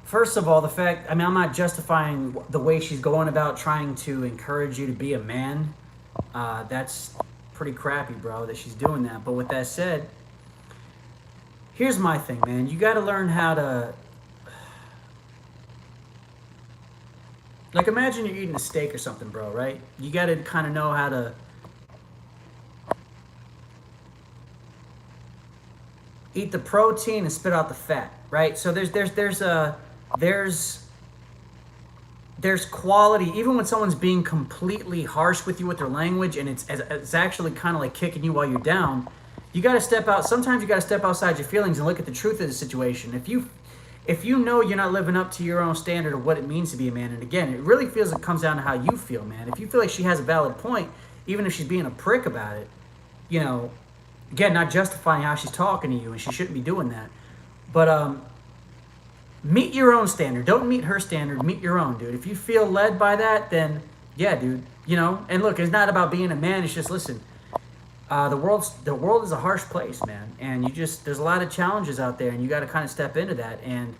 first of all, I'm not justifying the way she's going about trying to encourage you to be a man. That's pretty crappy, bro, that she's doing that. But with that said, here's my thing, man. You got to learn how to... Like, imagine you're eating a steak or something, bro, right? You got to kind of know how to eat the protein and spit out the fat, right? So there's quality, even when someone's being completely harsh with you with their language, and it's actually kind of like kicking you while you're down. You got to step out. Sometimes you got to step outside your feelings and look at the truth of the situation. If you know you're not living up to your own standard of what it means to be a man, and again, it really feels it comes down to how you feel, man. If you feel like she has a valid point, even if she's being a prick about it, you know, again, not justifying how she's talking to you, and she shouldn't be doing that. But meet your own standard. Don't meet her standard. Meet your own, dude. If you feel led by that, then yeah, dude. You know, and look, it's not about being a man. It's just, listen, the world is a harsh place, man, and there's a lot of challenges out there, and you got to kind of step into that, and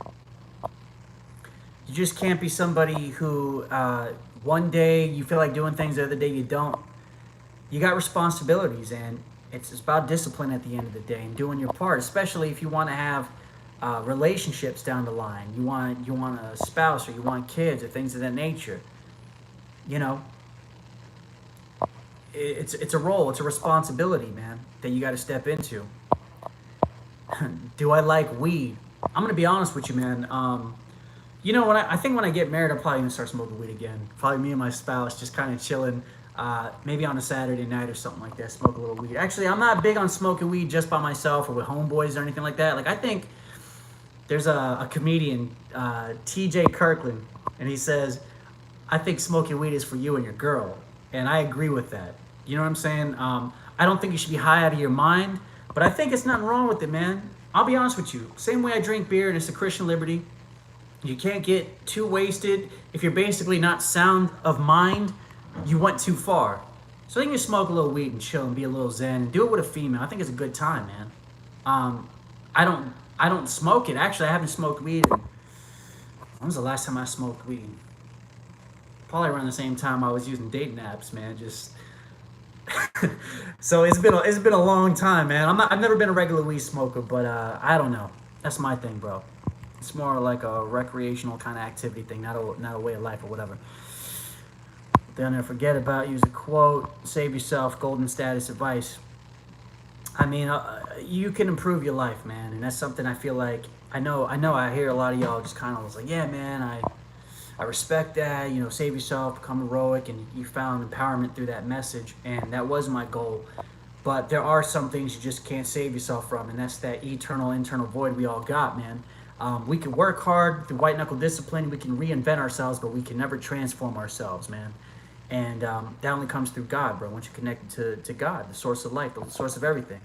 you just can't be somebody who one day you feel like doing things, the other day you don't. You got responsibilities, and it's about discipline at the end of the day and doing your part, especially if you want to have relationships down the line. You want a spouse, or you want kids, or things of that nature. You know. It's a role, it's a responsibility, man, that you got to step into. Do I like weed? I'm gonna be honest with you, man. You know, I think when I get married, I'm probably gonna start smoking weed again. Probably me and my spouse just kind of chilling, maybe on a Saturday night or something like that. Smoke a little weed. Actually, I'm not big on smoking weed just by myself or with homeboys or anything like that. Like, I think there's a comedian, T.J. Kirkland, and he says, "I think smoking weed is for you and your girl," and I agree with that. You know what I'm saying? I don't think you should be high out of your mind, but I think it's nothing wrong with it, man. I'll be honest with you. Same way I drink beer, and it's a Christian liberty. You can't get too wasted. If you're basically not sound of mind, you went too far. So I think you smoke a little weed and chill and be a little zen and do it with a female. I think it's a good time, man. I don't smoke it. Actually, I haven't smoked weed. When was the last time I smoked weed? Probably around the same time I was using dating apps, man. Just so it's been a long time, man. I've never been a regular weed smoker, but I don't know. That's my thing, bro. It's more like a recreational kind of activity thing, not a way of life or whatever. Don't ever forget about, use a quote, save yourself, golden status advice. I mean, you can improve your life, man, and that's something I feel like I know. I hear a lot of y'all just kind of was like, yeah, man, I respect that. You know, save yourself, become heroic, and you found empowerment through that message, and that was my goal. But there are some things you just can't save yourself from, and that's that eternal internal void we all got, man. We can work hard through white knuckle discipline. We can reinvent ourselves, but we can never transform ourselves, man. And that only comes through God, bro. Once you're connected to God, the source of life, the source of everything.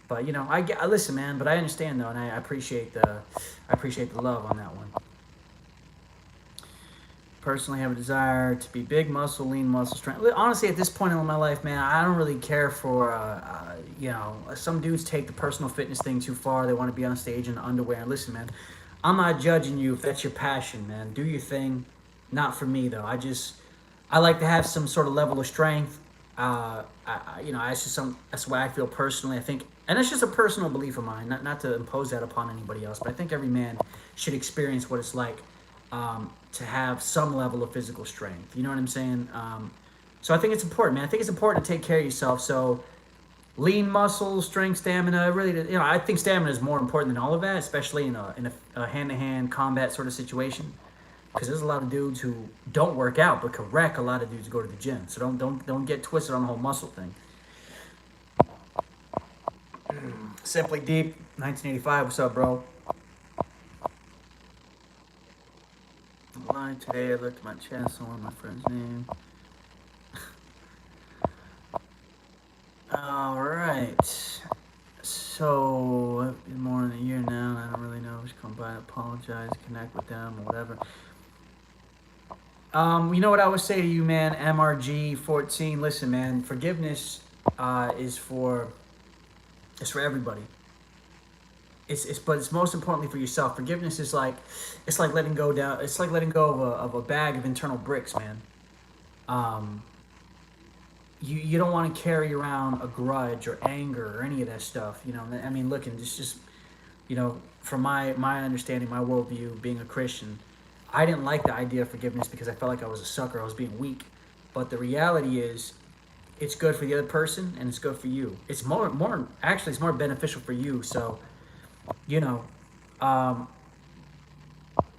But you know, I listen, man. But I understand though, and I appreciate the love on that one. Personally, have a desire to be big muscle, lean muscle, strength. Honestly, at this point in my life, man, I don't really care for. You know, some dudes take the personal fitness thing too far. They want to be on stage in underwear. And listen, man, I'm not judging you if that's your passion, man. Do your thing. Not for me though. I like to have some sort of level of strength. You know, that's the way I feel personally. I think, and it's just a personal belief of mine, not to impose that upon anybody else. But I think every man should experience what it's like to have some level of physical strength. You know what I'm saying? So I think it's important, man. I think it's important to take care of yourself. So lean muscles, strength, stamina. Really, you know, I think stamina is more important than all of that, especially in a hand-to-hand combat sort of situation. Because there's a lot of dudes who don't work out, but can wreck a lot of dudes who go to the gym. So don't get twisted on the whole muscle thing. Simply Deep, 1985. What's up, bro? Line today. I looked at my chest. I want my friend's name. All right. So, more than a year now, and I don't really know who's come by to apologize, connect with them, or whatever. You know what I would say to you, man? MRG 14. Listen, man. Forgiveness is for everybody. But it's most importantly for yourself. Forgiveness is like letting go down. It's like letting go of a bag of internal bricks, man. You don't want to carry around a grudge or anger or any of that stuff. You know, I mean, look, and just you know, from my understanding, my worldview, being a Christian, I didn't like the idea of forgiveness because I felt like I was a sucker. I was being weak. But the reality is, it's good for the other person and it's good for you. It's more actually, it's more beneficial for you. So, you know, I'm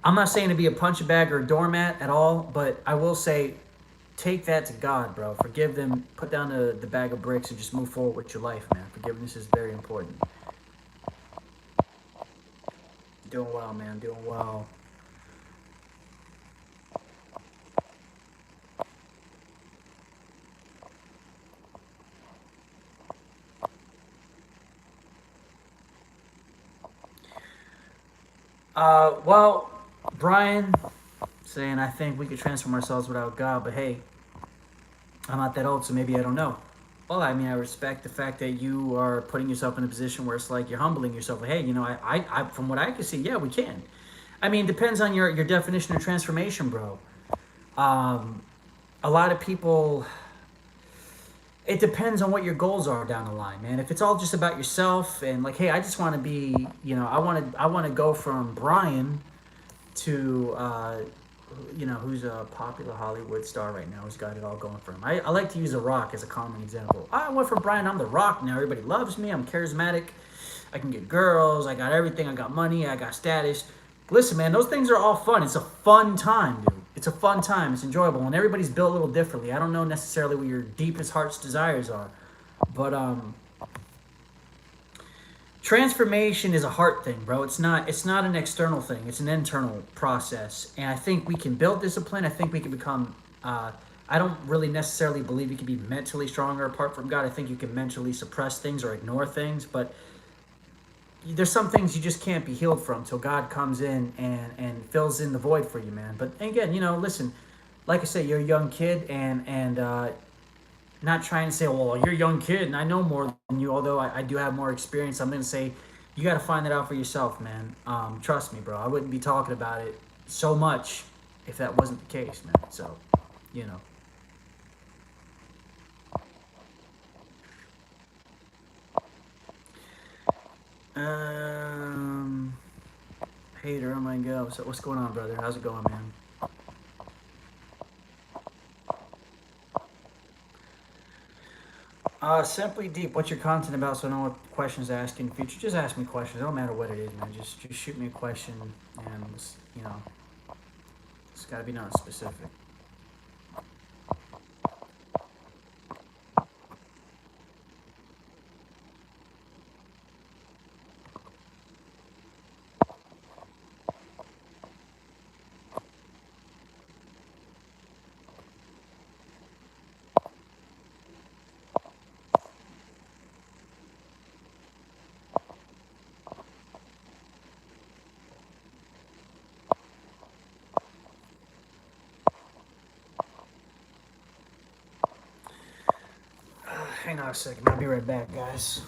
not saying to be a punching bag or a doormat at all, but I will say, take that to God, bro. Forgive them. Put down the bag of bricks and just move forward with your life, man. Forgiveness is very important. Doing well, man. Doing well. Well, Brian saying I think we could transform ourselves without God, but hey, I'm not that old, so maybe I don't know. Well, I mean, I respect the fact that you are putting yourself in a position where it's like you're humbling yourself. Like, hey, you know, from what I can see, yeah, we can. I mean, depends on your definition of transformation, bro. A lot of people, it depends on what your goals are down the line, man. If it's all just about yourself and like, hey, I just want to be, you know, I want to go from Brian to, you know, who's a popular Hollywood star right now who's got it all going for him. I like to use The Rock as a common example. I went from Brian, I'm The Rock now. Everybody loves me. I'm charismatic. I can get girls. I got everything. I got money. I got status. Listen, man, those things are all fun. It's a fun time, dude. It's a fun time. It's enjoyable. And everybody's built a little differently. I don't know necessarily what your deepest heart's desires are. But, transformation is a heart thing, bro. It's not an external thing. It's an internal process. And I think we can build discipline. I think we can become I don't really necessarily believe you can be mentally stronger apart from God. I think you can mentally suppress things or ignore things, but there's some things you just can't be healed from till God comes in and fills in the void for you, man. But again, you know, listen, like I said, you're a young kid and not trying to say, well, you're a young kid and I know more than you, although I do have more experience. I'm going to say you got to find that out for yourself, man. Trust me, bro. I wouldn't be talking about it so much if that wasn't the case, man. So, you know. Hater, oh my god. So what's going on, brother? How's it going, man? Simply Deep, what's your content about so I know what questions to ask in the future? Just ask me questions. It don't matter what it is, man. Just shoot me a question and, you know, It's got to be not specific. Hang on a second. I'll be right back, guys.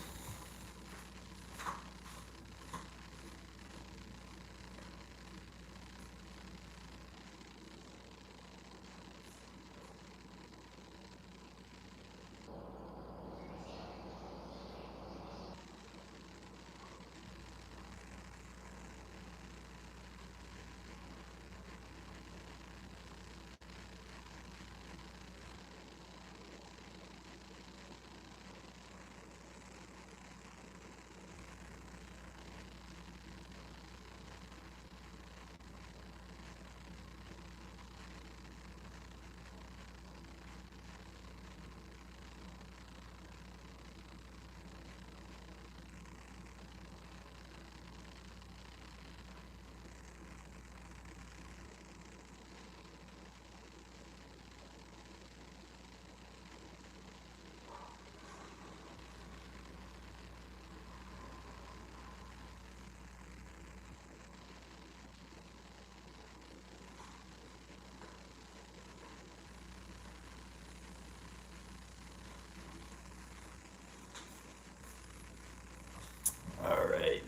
All right.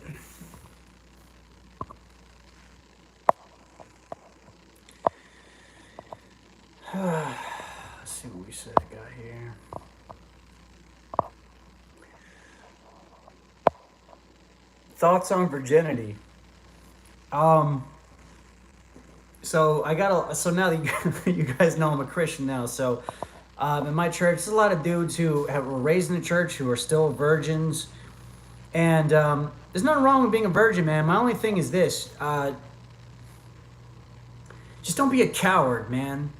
Let's see what we said I got here. Thoughts on virginity. Um, so now that you guys know I'm a Christian now. So, in my church, there's a lot of dudes who were raised in the church who are still virgins, and there's nothing wrong with being a virgin, man. My only thing is this: just don't be a coward, man.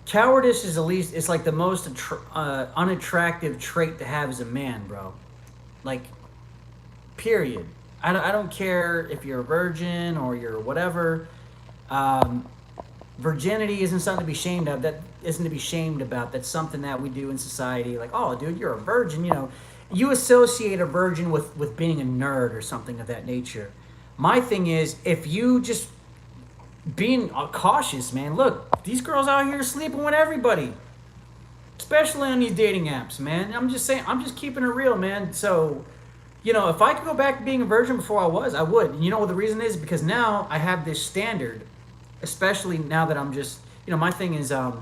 Cowardice is it's like the most unattractive trait to have as a man, bro. Like, period. I don't care if you're a virgin or you're whatever. Um, Virginity isn't something to be shamed of. That isn't to be shamed about. That's something that we do in society. Like, oh, dude, you're a virgin. You associate a virgin with being a nerd or something of that nature. My thing is, if you just being cautious, man. Look, these girls out here sleeping with everybody, especially on these dating apps, man. I'm just saying, I'm just keeping it real, man. So, if I could go back to being a virgin before I was, I would. And you know what the reason is? Because now I have this standard, especially now that I'm just, my thing is, I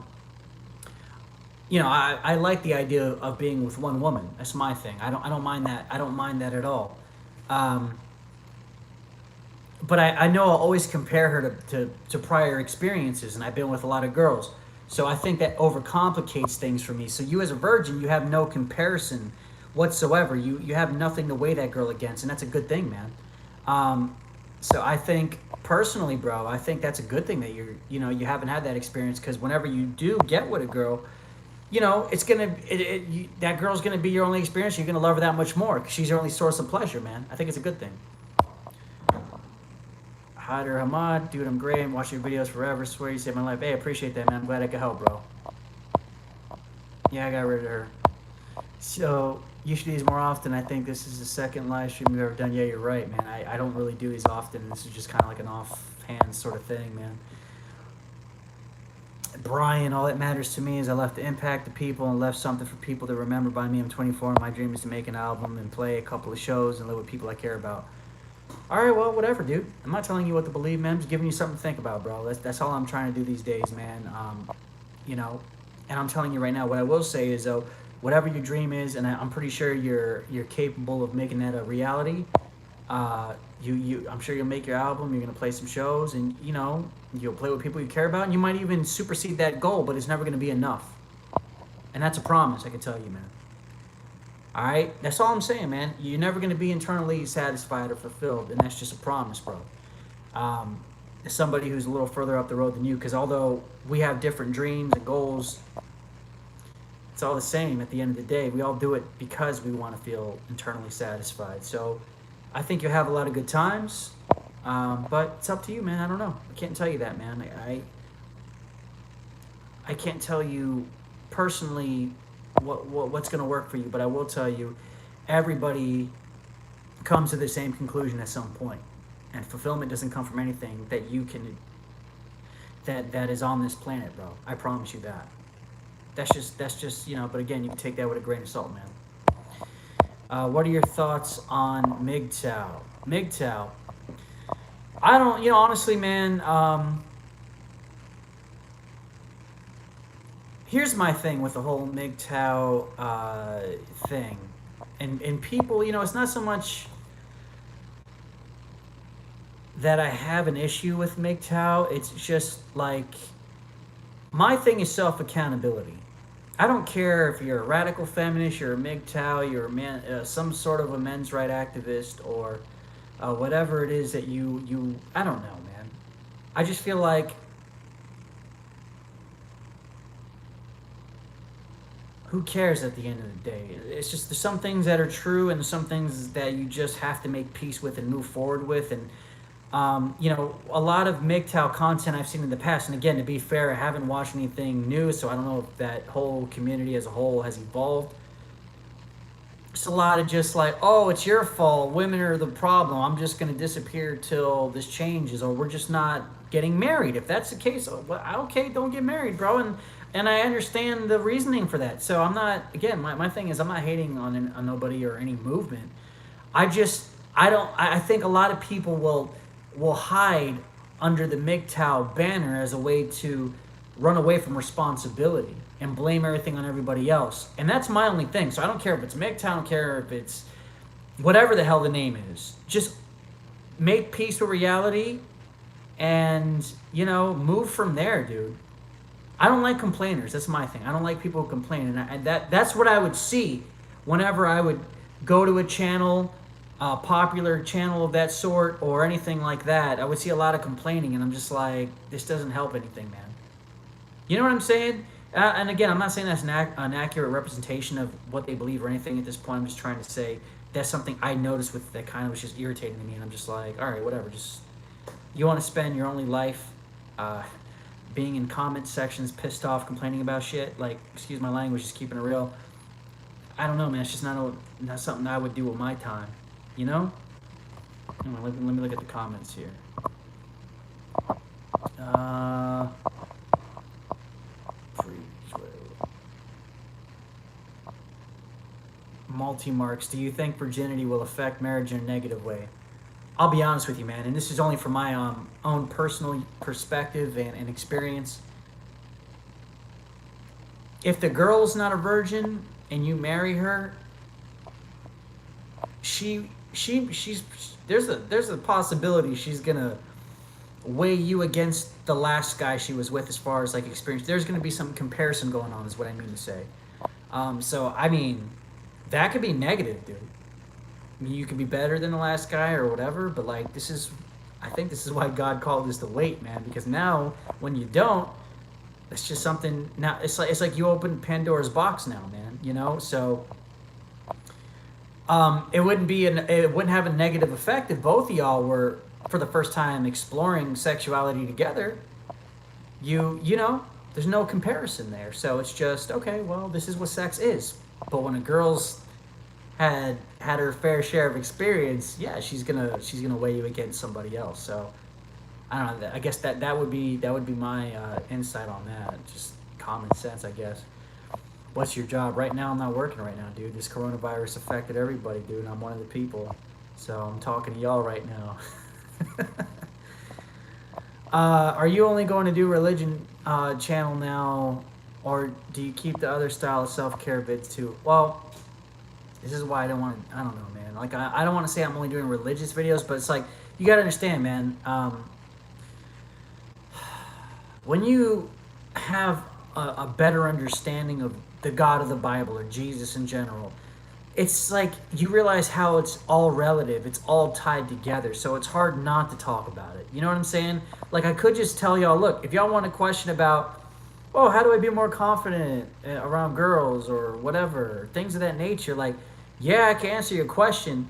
like the idea of being with one woman. That's my thing. I don't mind that. I don't mind that at all. Um, but I know I'll always compare her to prior experiences, and I've been with a lot of girls. So I think that overcomplicates things for me. So you as a virgin, you have no comparison whatsoever. You have nothing to weigh that girl against, and that's a good thing, man. So I think personally, bro, I think that's a good thing that you haven't had that experience, because whenever you do get with a girl, it's that girl's gonna be your only experience. You're gonna love her that much more because she's your only source of pleasure, man. I think it's a good thing. Hader Hamad, dude, I'm great. I'm watching your videos forever. Swear you saved my life. Hey, I appreciate that, man. I'm glad I could help, bro. Yeah, I got rid of her. So, you should do these more often. I think this is the second live stream we've ever done. Yeah, you're right, man. I don't really do these often. This is just kind of like an offhand sort of thing, man. Brian, all that matters to me is I left the impact to people and left something for people to remember by me. I'm 24 and my dream is to make an album and play a couple of shows and live with people I care about. All right, well, whatever, dude. I'm not telling you what to believe, man. I'm just giving you something to think about, bro. That's all I'm trying to do these days, man. And I'm telling you right now, what I will say is, though, whatever your dream is, and I'm pretty sure you're capable of making that a reality. I'm sure you'll make your album. You're gonna play some shows, and you'll play with people you care about, and you might even supersede that goal. But it's never gonna be enough, and that's a promise. I can tell you, man. All right, that's all I'm saying, man. You're never gonna be internally satisfied or fulfilled, and that's just a promise, bro. as somebody who's a little further up the road than you, because although we have different dreams and goals, it's all the same at the end of the day. We all do it because we want to feel internally satisfied. So I think you'll have a lot of good times, but it's up to you, man. I don't know. I can't tell you that, man. I can't tell you personally what's going to work for you, but I will tell you everybody comes to the same conclusion at some point. And fulfillment doesn't come from anything that you can that is on this planet, bro. I promise you that. That's just but again, you can take that with a grain of salt, man. What are your thoughts on MGTOW? MGTOW. I don't, honestly, man. Here's my thing with the whole MGTOW thing, and people, it's not so much that I have an issue with MGTOW. It's just like my thing is self-accountability. I don't care if you're a radical feminist, you're a MGTOW, you're a man, some sort of a men's right activist, or whatever it is that you. I don't know, man. I just feel like who cares at the end of the day? It's just there's some things that are true and some things that you just have to make peace with and move forward with. And a lot of MGTOW content I've seen in the past, and again, to be fair, I haven't watched anything new, so I don't know if that whole community as a whole has evolved. It's a lot of just like, oh, it's your fault, women are the problem, I'm just going to disappear till this changes, or we're just not getting married. If that's the case, okay, don't get married, bro. And I understand the reasoning for that. So I'm not, again, my thing is I'm not hating on nobody or any movement. I think a lot of people will hide under the MGTOW banner as a way to run away from responsibility and blame everything on everybody else. And that's my only thing. So I don't care if it's MGTOW, I don't care if it's whatever the hell the name is. Just make peace with reality and, move from there, dude. I don't like complainers. That's my thing. I don't like people who complain. And that's what I would see whenever I would go to a channel, a popular channel of that sort or anything like that. I would see a lot of complaining, and I'm just like, this doesn't help anything, man. You know what I'm saying? And again, I'm not saying that's an accurate representation of what they believe or anything at this point. I'm just trying to say that's something I noticed with that kind of was just irritating to me, and I'm just like, all right, whatever. Just you want to spend your only life being in comment sections, pissed off, complaining about shit. Like, excuse my language, just keeping it real. I don't know, man. It's just not something I would do with my time. Anyway, let me look at the comments here. Multi-marks. Do you think virginity will affect marriage in a negative way? I'll be honest with you, man, and this is only from my own personal perspective and experience. If the girl's not a virgin and you marry her, she's there's a possibility she's gonna weigh you against the last guy she was with as far as like experience. There's gonna be some comparison going on, is what I mean to say. So I mean, that could be negative, dude. I mean, you could be better than the last guy or whatever, but like I think this is why God called us to wait, man. Because now when you don't, it's just something. Now it's like you open Pandora's box now, man. So. It wouldn't have a negative effect if both of y'all were for the first time exploring sexuality together. There's no comparison there. So it's just, okay, well, this is what sex is. But when a girl's had her fair share of experience, yeah, she's gonna weigh you against somebody else. So I don't know. I guess that would be my insight on that. Just common sense, I guess. What's your job? Right now, I'm not working right now, dude. This coronavirus affected everybody, dude, and I'm one of the people. So I'm talking to y'all right now. Are you only going to do religion channel now, or do you keep the other style of self-care vids too? Well, this is why I don't know, man. Like, I don't want to say I'm only doing religious videos, but it's like, you got to understand, man. When you have a better understanding of the God of the Bible or Jesus in general, it's like you realize how it's all relative, it's all tied together, so it's hard not to talk about it. You know what I'm saying? Like, I could just tell y'all, look, if y'all want a question about, oh, how do I be more confident around girls or whatever, things of that nature, like, yeah, I can answer your question,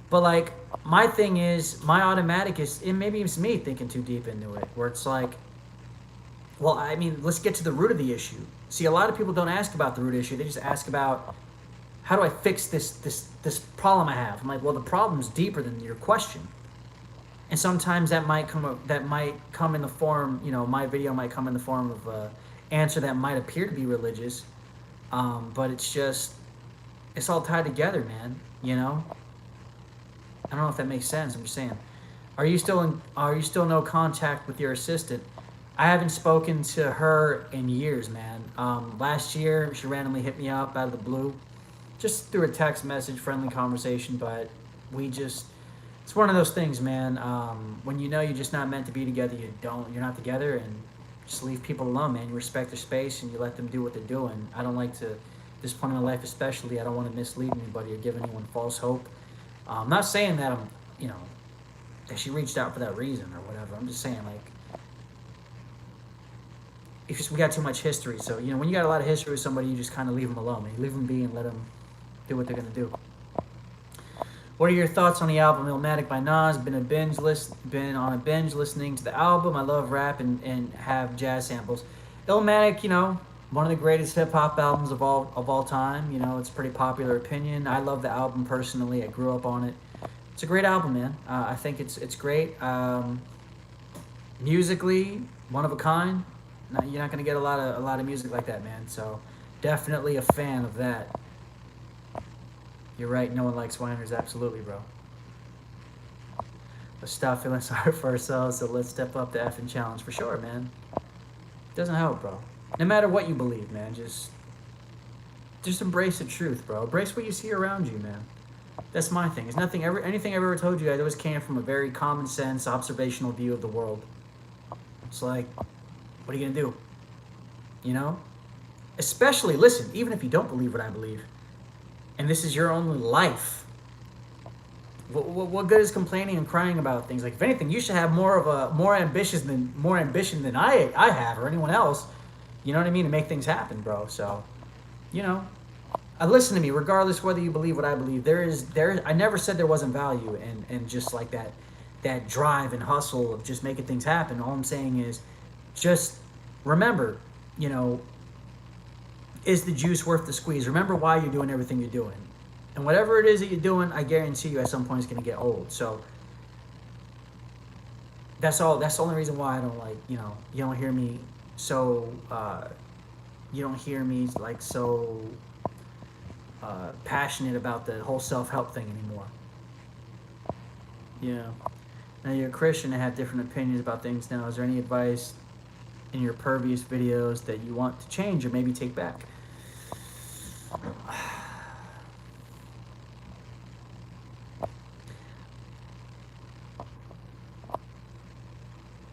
but like, my thing is, my automatic is, and maybe it's me thinking too deep into it, where it's like, well, I mean, let's get to the root of the issue. See, a lot of people don't ask about the root issue, they just ask about, how do I fix this problem I have? I'm like, well, the problem's deeper than your question, and sometimes that might come in the form, my video might come in the form of a answer that might appear to be religious, but it's all tied together, man. I don't know if that makes sense. I'm just saying. Are you still no contact with your assistant? I haven't spoken to her in years, man. Last year she randomly hit me up out of the blue, just through a text message, friendly conversation, but it's one of those things, man. When you know you're just not meant to be together, you're not together, and just leave people alone, man. You respect their space and you let them do what they're doing. I don't like to, at this point in my life especially, I don't want to mislead anybody or give anyone false hope. I'm not saying that that she reached out for that reason or whatever. I'm just saying, like, it's just we got too much history. So, when you got a lot of history with somebody, you just kind of leave them alone, man. You leave them be and let them do what they're going to do. What are your thoughts on the album Illmatic by Nas? Been on a binge listening to the album. I love rap and have jazz samples. Illmatic, one of the greatest hip hop albums of all time. It's a pretty popular opinion. I love the album personally. I grew up on it. It's a great album, man. I think it's great. Musically, one of a kind. You're not gonna get a lot of music like that, man. So definitely a fan of that. You're right. No one likes whiners. Absolutely, bro. Let's stop feeling sorry for ourselves. So let's step up the effing challenge for sure, man. Doesn't help, bro. No matter what you believe, man, just embrace the truth, bro. Embrace what you see around you, man. That's my thing. It's anything I've ever told you guys always came from a very common sense, observational view of the world. It's like, what are you gonna do? Especially, listen, even if you don't believe what I believe, and this is your only life, what good is complaining and crying about things? Like, if anything, you should have more ambition than I have or anyone else. You know what I mean? To make things happen, bro. So, listen to me. Regardless whether you believe what I believe, I never said there wasn't value in just like that drive and hustle of just making things happen. All I'm saying is, just remember, is the juice worth the squeeze? Remember why you're doing everything you're doing, and whatever it is that you're doing, I guarantee you at some point it's going to get old. So that's all. That's the only reason why I don't like. You don't hear me so. You don't hear me like so passionate about the whole self-help thing anymore. Now you're a Christian and have different opinions about things now. Is there any advice in your previous videos that you want to change or maybe take back?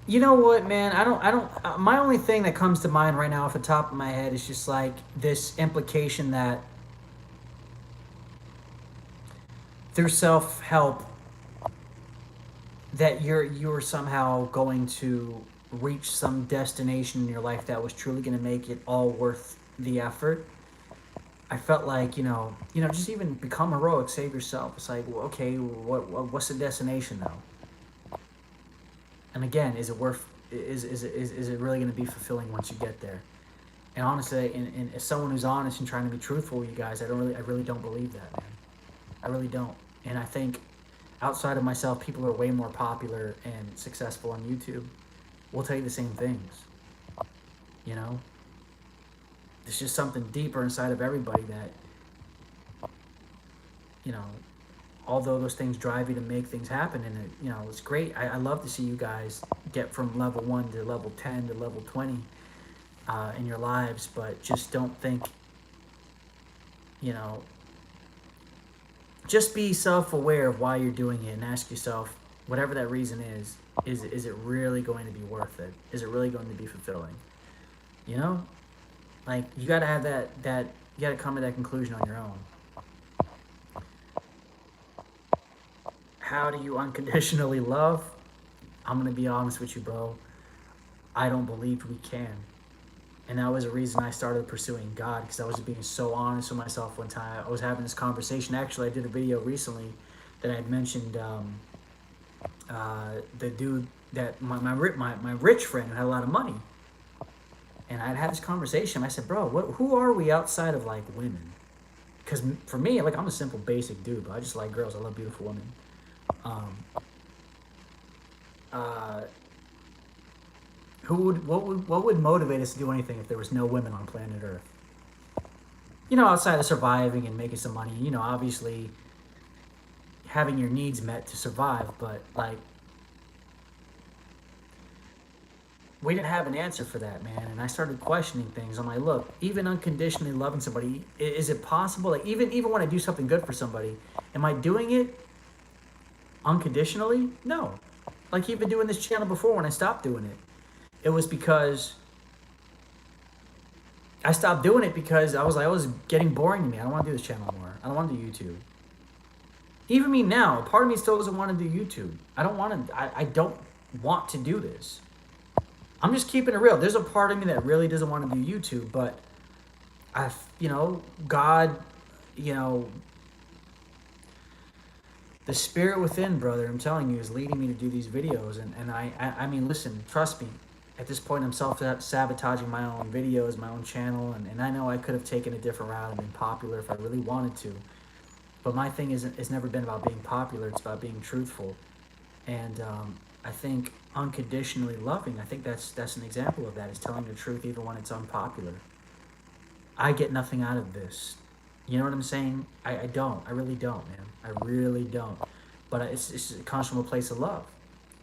You know what, man? I don't. My only thing that comes to mind right now off the top of my head is just like this implication that through self-help that you're somehow going to reach some destination in your life that was truly going to make it all worth the effort. I felt like just even become heroic, save yourself. It's like, well, okay, what's the destination though? And again, is it worth? Is it really going to be fulfilling once you get there? And honestly, and as someone who's honest and trying to be truthful with you guys, I really don't believe that, man. I really don't. And I think outside of myself, people are way more popular and successful on YouTube will tell you the same things. There's just something deeper inside of everybody that, although those things drive you to make things happen, and it's great. I love to see you guys get from level 1 to level 10 to level 20 in your lives, but just don't think, just be self-aware of why you're doing it and ask yourself, whatever that reason is it really going to be worth it? Is it really going to be fulfilling? Like, you got to have that you got to come to that conclusion on your own. How do you unconditionally love? I'm gonna be honest with you, bro. I don't believe we can. And that was the reason I started pursuing God, because I was being so honest with myself one time. I was having this conversation. Actually, I did a video recently that I had mentioned the dude that my rich friend who had a lot of money. And I'd had this conversation. I said, bro, who are we outside of like women? Because for me, like, I'm a simple, basic dude, but I just like girls. I love beautiful women. Um, uh, what would motivate us to do anything if there was no women on planet Earth? You know, outside of surviving and making some money, you know, obviously having your needs met to survive, but like, we didn't have an answer for that, man. And I started questioning things. I'm like, look, even unconditionally loving somebody, is it possible? Like, even when I do something good for somebody, am I doing it unconditionally? No. Like, even doing this channel before, when I stopped doing it, it was because I stopped doing it because I was like, it was getting boring to me. I don't want to do this channel anymore. I don't want to do YouTube. Even me now, part of me still doesn't want to do YouTube. I don't want to do this. I'm just keeping it real. There's a part of me that really doesn't want to do YouTube, but God, the spirit within, brother, I'm telling you, is leading me to do these videos. And I mean, listen, trust me. At this point, I'm self-sabotaging my own videos, my own channel, and I know I could have taken a different route and been popular if I really wanted to. But my thing it's never been about being popular. It's about being truthful. And I think unconditionally loving, I think that's an example of that, is telling the truth even when it's unpopular. I get nothing out of this. You know what I'm saying? I don't. I really don't, man. I really don't. But it comes from a place of love.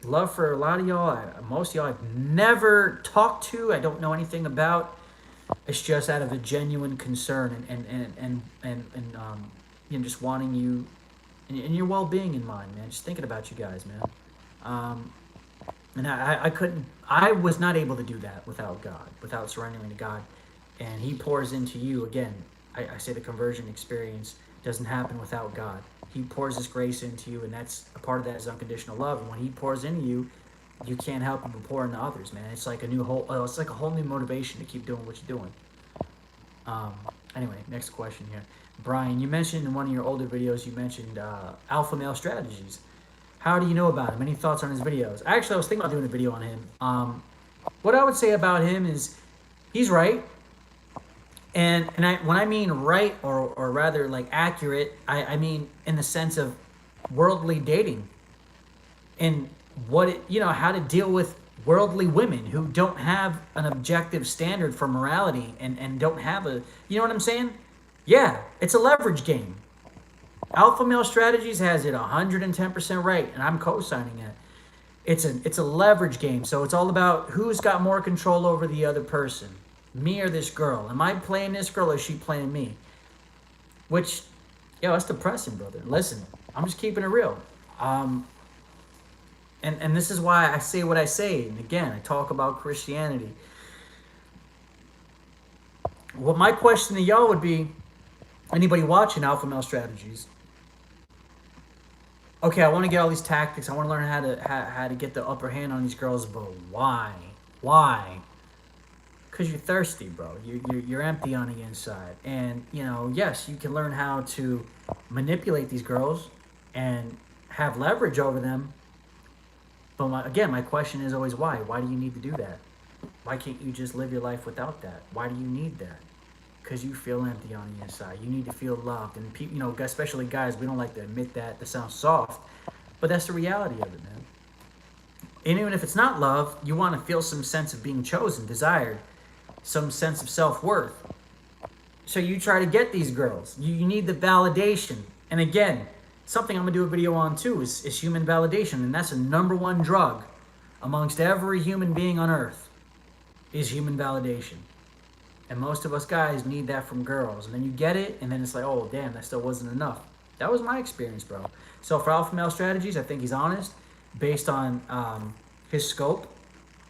Love for a lot of y'all, most of y'all I've never talked to, I don't know anything about. It's just out of a genuine concern and just wanting you and your well-being in mind, man. Just thinking about you guys, man. And I was not able to do that without God, without surrendering to God. And He pours into you, again, I say the conversion experience doesn't happen without God. He pours His grace into you, and that's a part of that is unconditional love. And when He pours into you, you can't help but pour into others, man. It's like it's like a whole new motivation to keep doing what you're doing. Anyway, next question here. Brian, you mentioned in one of your older videos, you mentioned alpha male strategies. How do you know about him? Any thoughts on his videos? Actually, I was thinking about doing a video on him. What I would say about him is he's right. And when I mean right, or rather like accurate, I mean in the sense of worldly dating. And how to deal with worldly women who don't have an objective standard for morality and don't have you know what I'm saying? Yeah, it's a leverage game. Alpha Male Strategies has it 110% right, and I'm co-signing it. It's a leverage game, so it's all about who's got more control over the other person. Me or this girl? Am I playing this girl or is she playing me? Which, that's depressing, brother. Listen, I'm just keeping it real. And this is why I say what I say. And again, I talk about Christianity. Well, my question to y'all would be, anybody watching Alpha Male Strategies? Okay, I want to get all these tactics. I want to learn how to get the upper hand on these girls, but why? Why? Because you're thirsty, bro. You're empty on the inside. And, yes, you can learn how to manipulate these girls and have leverage over them. But my question is always why? Why do you need to do that? Why can't you just live your life without that? Why do you need that? Because you feel empty on the inside. You need to feel loved. And people, especially guys, we don't like to admit that. That sounds soft. But that's the reality of it, man. And even if it's not love, you want to feel some sense of being chosen, desired, some sense of self-worth. So you try to get these girls. You need the validation. And again, something I'm going to do a video on too is human validation. And that's a number one drug amongst every human being on earth is human validation. And most of us guys need that from girls. And then you get it, and then it's like, oh, damn, that still wasn't enough. That was my experience, bro. So for Alpha Male Strategies, I think he's honest based on his scope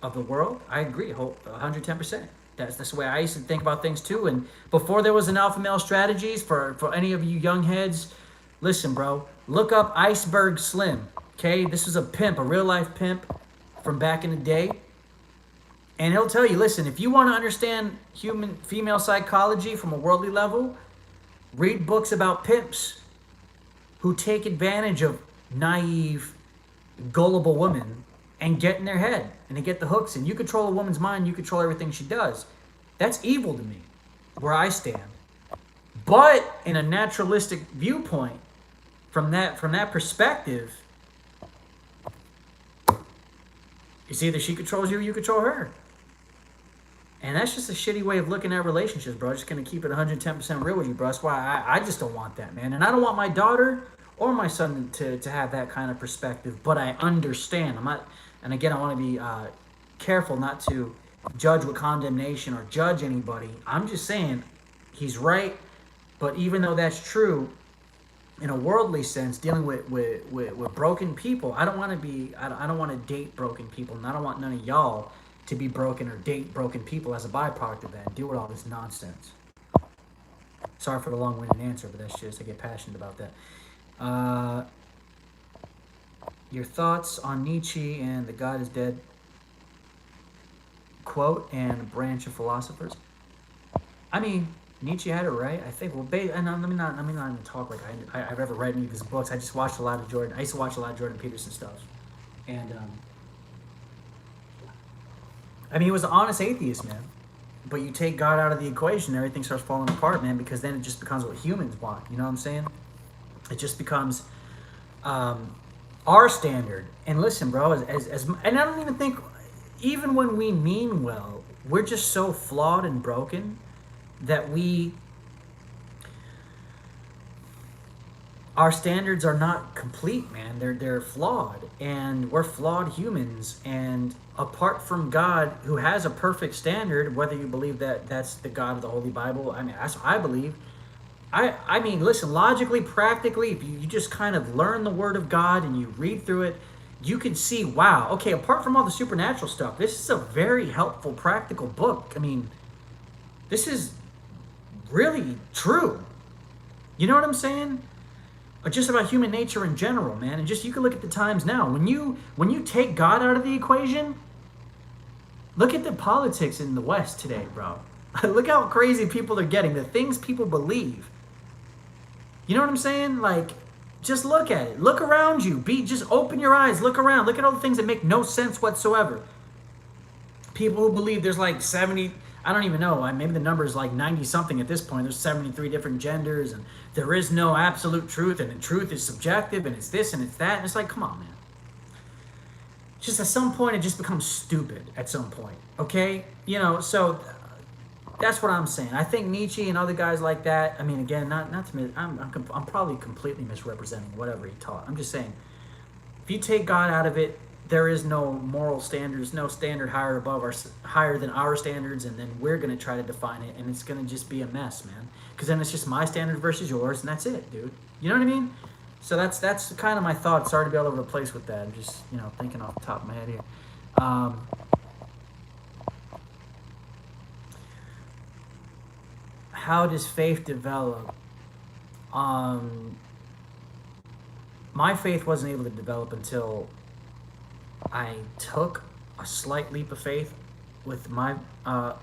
of the world. I agree, 110%. That's the way I used to think about things too. And before there was an Alpha Male Strategies, for any of you young heads Listen, bro, look up Iceberg Slim. Okay, this is a pimp, a real life pimp from back in the day. And he'll tell you, listen, if you want to understand human female psychology from a worldly level, read books about pimps who take advantage of naive, gullible women and get in their head and they get the hooks. And you control a woman's mind, you control everything she does. That's evil to me, where I stand. But in a naturalistic viewpoint, from that perspective, it's either she controls you or you control her. And that's just a shitty way of looking at relationships, bro. I'm just going to keep it 110% real with you, bro. That's why I just don't want that, man. And I don't want my daughter or my son to have that kind of perspective. But I understand. I'm not, and again, I want to be careful not to judge with condemnation or judge anybody. I'm just saying he's right. But even though that's true, in a worldly sense, dealing with broken people, I don't want to date broken people. And I don't want none of y'all to be broken or date broken people as a byproduct of that and deal with all this nonsense. Sorry for the long-winded answer, but that's just, I get passionate about that. Your thoughts on Nietzsche and the God is Dead quote and a branch of philosophers? I mean, Nietzsche had it right, I think. Well, and let me not even talk like I've ever read any of his books. I just watched a lot of Jordan. I used to watch a lot of Jordan Peterson stuff, and I mean, he was an honest atheist, man. But you take God out of the equation, everything starts falling apart, man, because then it just becomes what humans want. You know what I'm saying? It just becomes our standard. And listen, bro, and I don't even think, even when we mean well, we're just so flawed and broken that our standards are not complete, man. They're flawed, and we're flawed humans. And apart from God, who has a perfect standard, whether you believe that that's the God of the Holy Bible, I mean, that's what I believe. I mean, listen, logically, practically, if you just kind of learn the Word of God and you read through it, you can see, wow, okay, apart from all the supernatural stuff, this is a very helpful, practical book. I mean, this is really true. You know what I'm saying? Or just about human nature in general, man. And just, you can look at the times now. When you take God out of the equation, look at the politics in the West today, bro. Look how crazy people are getting. The things people believe. You know what I'm saying? Like, just look at it. Look around you. Just open your eyes. Look around. Look at all the things that make no sense whatsoever. People who believe there's like 70... I don't even know. Maybe the number is like 90-something at this point. There's 73 different genders, and there is no absolute truth, and the truth is subjective, and it's this, and it's that. And it's like, come on, man. Just at some point, it just becomes stupid at some point, okay? You know, so that's what I'm saying. I think Nietzsche and other guys like that, I mean, again, not to I'm probably completely misrepresenting whatever he taught. I'm just saying, if you take God out of it, there is no moral standards, no standard higher than our standards, and then we're going to try to define it, and it's going to just be a mess, man. Because then it's just my standard versus yours, and that's it, dude. You know what I mean? So that's kind of my thoughts. Sorry to be all over the place with that. I'm just, thinking off the top of my head here. How does faith develop? My faith wasn't able to develop until I took a slight leap of faith with my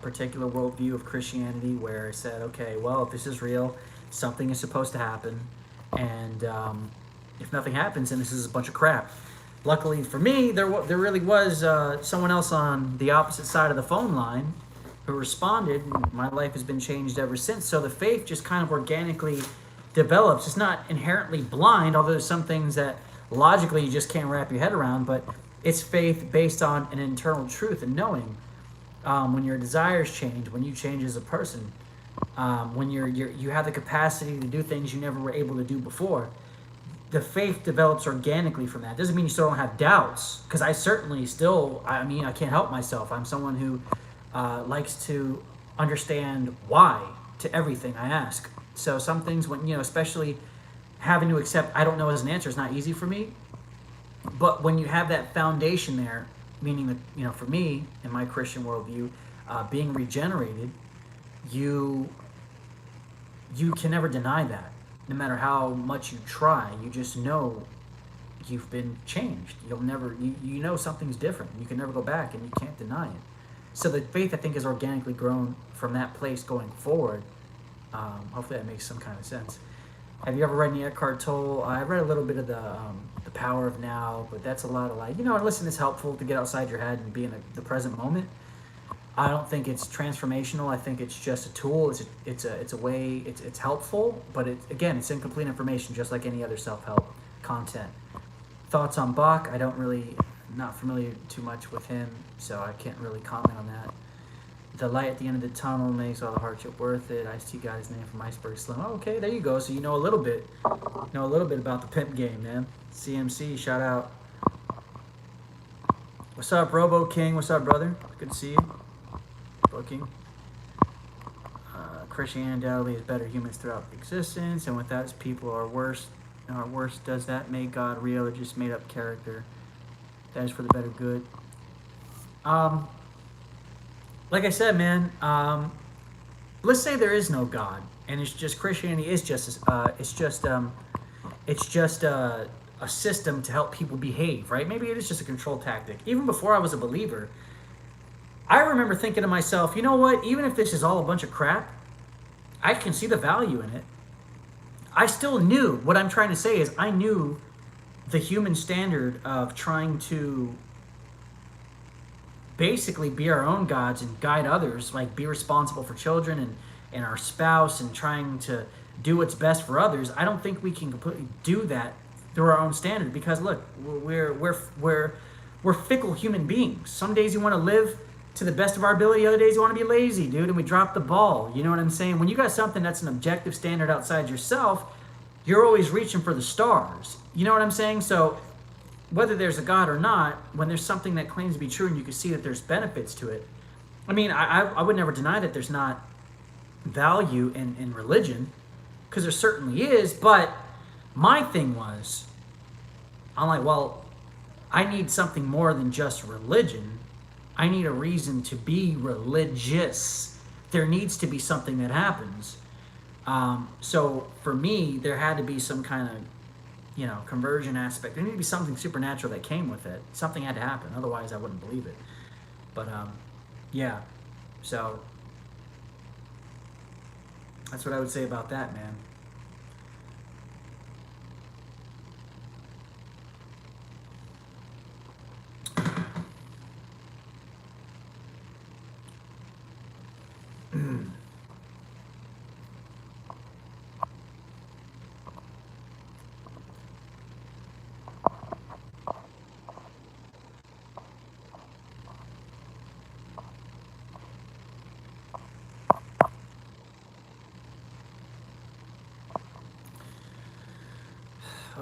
particular worldview of Christianity, where I said, okay, well, if this is real, something is supposed to happen, and if nothing happens, then this is a bunch of crap. Luckily for me, there really was someone else on the opposite side of the phone line who responded, and my life has been changed ever since. So the faith just kind of organically develops. It's not inherently blind, although there's some things that logically you just can't wrap your head around, but it's faith based on an internal truth and knowing when your desires change, when you change as a person, when you have the capacity to do things you never were able to do before. The faith develops organically from that. Doesn't mean you still don't have doubts, because I certainly still, I can't help myself. I'm someone who likes to understand why to everything I ask. So some things, when, especially having to accept I don't know as an answer is not easy for me. But when you have that foundation there, meaning that, for me, in my Christian worldview, being regenerated, you can never deny that. no matter how much you try, you just know you've been changed. You'll never, you know something's different. You can never go back, and you can't deny it. So the faith, I think, is organically grown from that place going forward. Hopefully that makes some kind of sense. Have you ever read any Eckhart Tolle? I read a little bit of the Power of Now, but that's a lot of like, listen, it's helpful to get outside your head and be in the present moment. I don't think it's transformational. I think it's just a tool. It's a way. It's helpful, but again, it's incomplete information, just like any other self-help content. Thoughts on Bach? Not familiar too much with him, so I can't really comment on that. The light at the end of the tunnel makes all the hardship worth it. Ice-T got his name from Iceberg Slim. Oh, okay, there you go. So you know a little bit about the pimp game, man. CMC, shout out. What's up, Robo King? What's up, brother? Good to see you. Booking. Christianity undoubtedly is better humans throughout existence, and without its people are worse. Does that make God real or just made up character? That is for the better good. Like I said, man, let's say there is no God, and it's just Christianity is just a system to help people behave, right? Maybe it is just a control tactic. Even before I was a believer, I remember thinking to myself, you know what? Even if this is all a bunch of crap, I can see the value in it. I still knew, what I'm trying to say is I knew the human standard of trying to basically be our own gods and guide others, like be responsible for children and our spouse and trying to do what's best for others. I don't think we can completely do that through our own standard, because look, we're fickle human beings. Some days you want to live to the best of our ability, other days you want to be lazy, dude, and we drop the ball. You know what I'm saying? When you got something that's an objective standard outside yourself, you're always reaching for the stars. You know what I'm saying? So whether there's a God or not, when there's something that claims to be true and you can see that there's benefits to it, I mean, I would never deny that there's not value in religion, because there certainly is, but my thing was, I'm like, well, I need something more than just religion. I need a reason to be religious. There needs to be something that happens. So for me, there had to be some kind of, conversion aspect. There needed to be something supernatural that came with it. Something had to happen. Otherwise, I wouldn't believe it. But, yeah. So that's what I would say about that, man.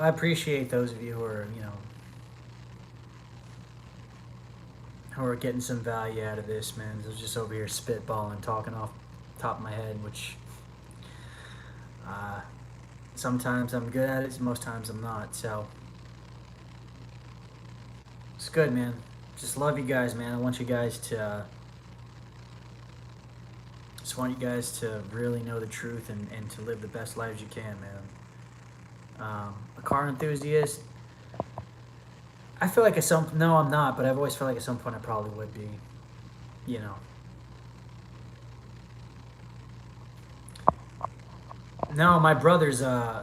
I appreciate those of you who are, who are getting some value out of this, man. I was just over here spitballing, talking off the top of my head, which sometimes I'm good at it, most times I'm not. So it's good, man. Just love you guys, man. I want you guys to really know the truth and to live the best lives you can, man. A car enthusiast, I feel like no, I'm not, but I've always felt like at some point I probably would be, No, my brother's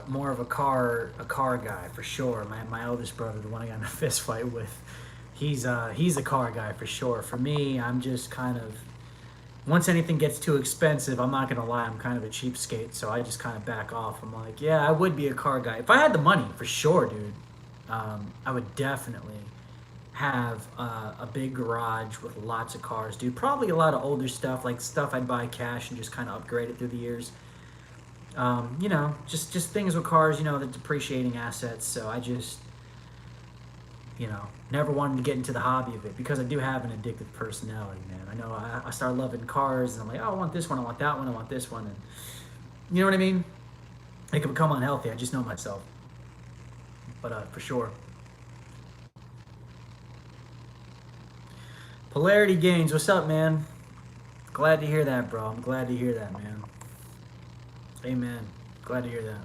more of a car guy for sure. My eldest brother, the one I got in a fist fight with, he's a car guy for sure. For me, I'm just kind of, once anything gets too expensive, I'm not gonna lie, I'm kind of a cheapskate, so I just kind of back off. I'm like, yeah, I would be a car guy if I had the money, for sure, dude. I would definitely have a big garage with lots of cars, dude. Probably a lot of older stuff, like stuff I'd buy cash and just kind of upgrade it through the years. Just things with cars, the depreciating assets. So I just, never wanted to get into the hobby of it, because I do have an addictive personality, man. I know I started loving cars, and I'm like, oh, I want this one, I want that one, I want this one, and you know what I mean? It can become unhealthy. I just know myself. But for sure. Polarity Gains, what's up, man? Glad to hear that, bro. I'm glad to hear that, man. Amen. Glad to hear that.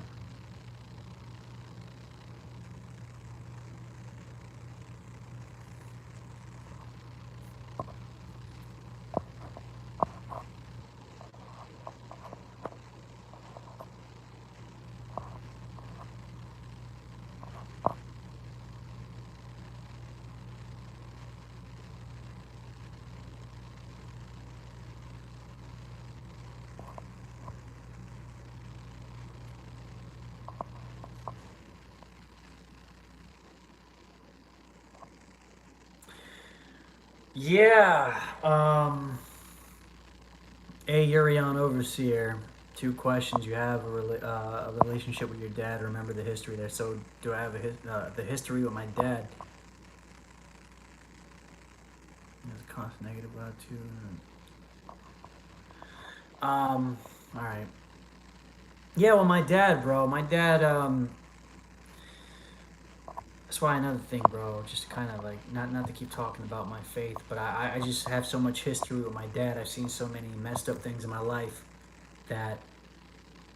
Yeah. Hey, Yurion Overseer. Two questions. You have a relationship with your dad. Remember the history there. So, do I have the history with my dad? There's a cost negative about two. All right. Yeah, well, my dad, bro. My dad. That's why another thing, bro. Just kind of like not to keep talking about my faith, but I just have so much history with my dad. I've seen so many messed up things in my life that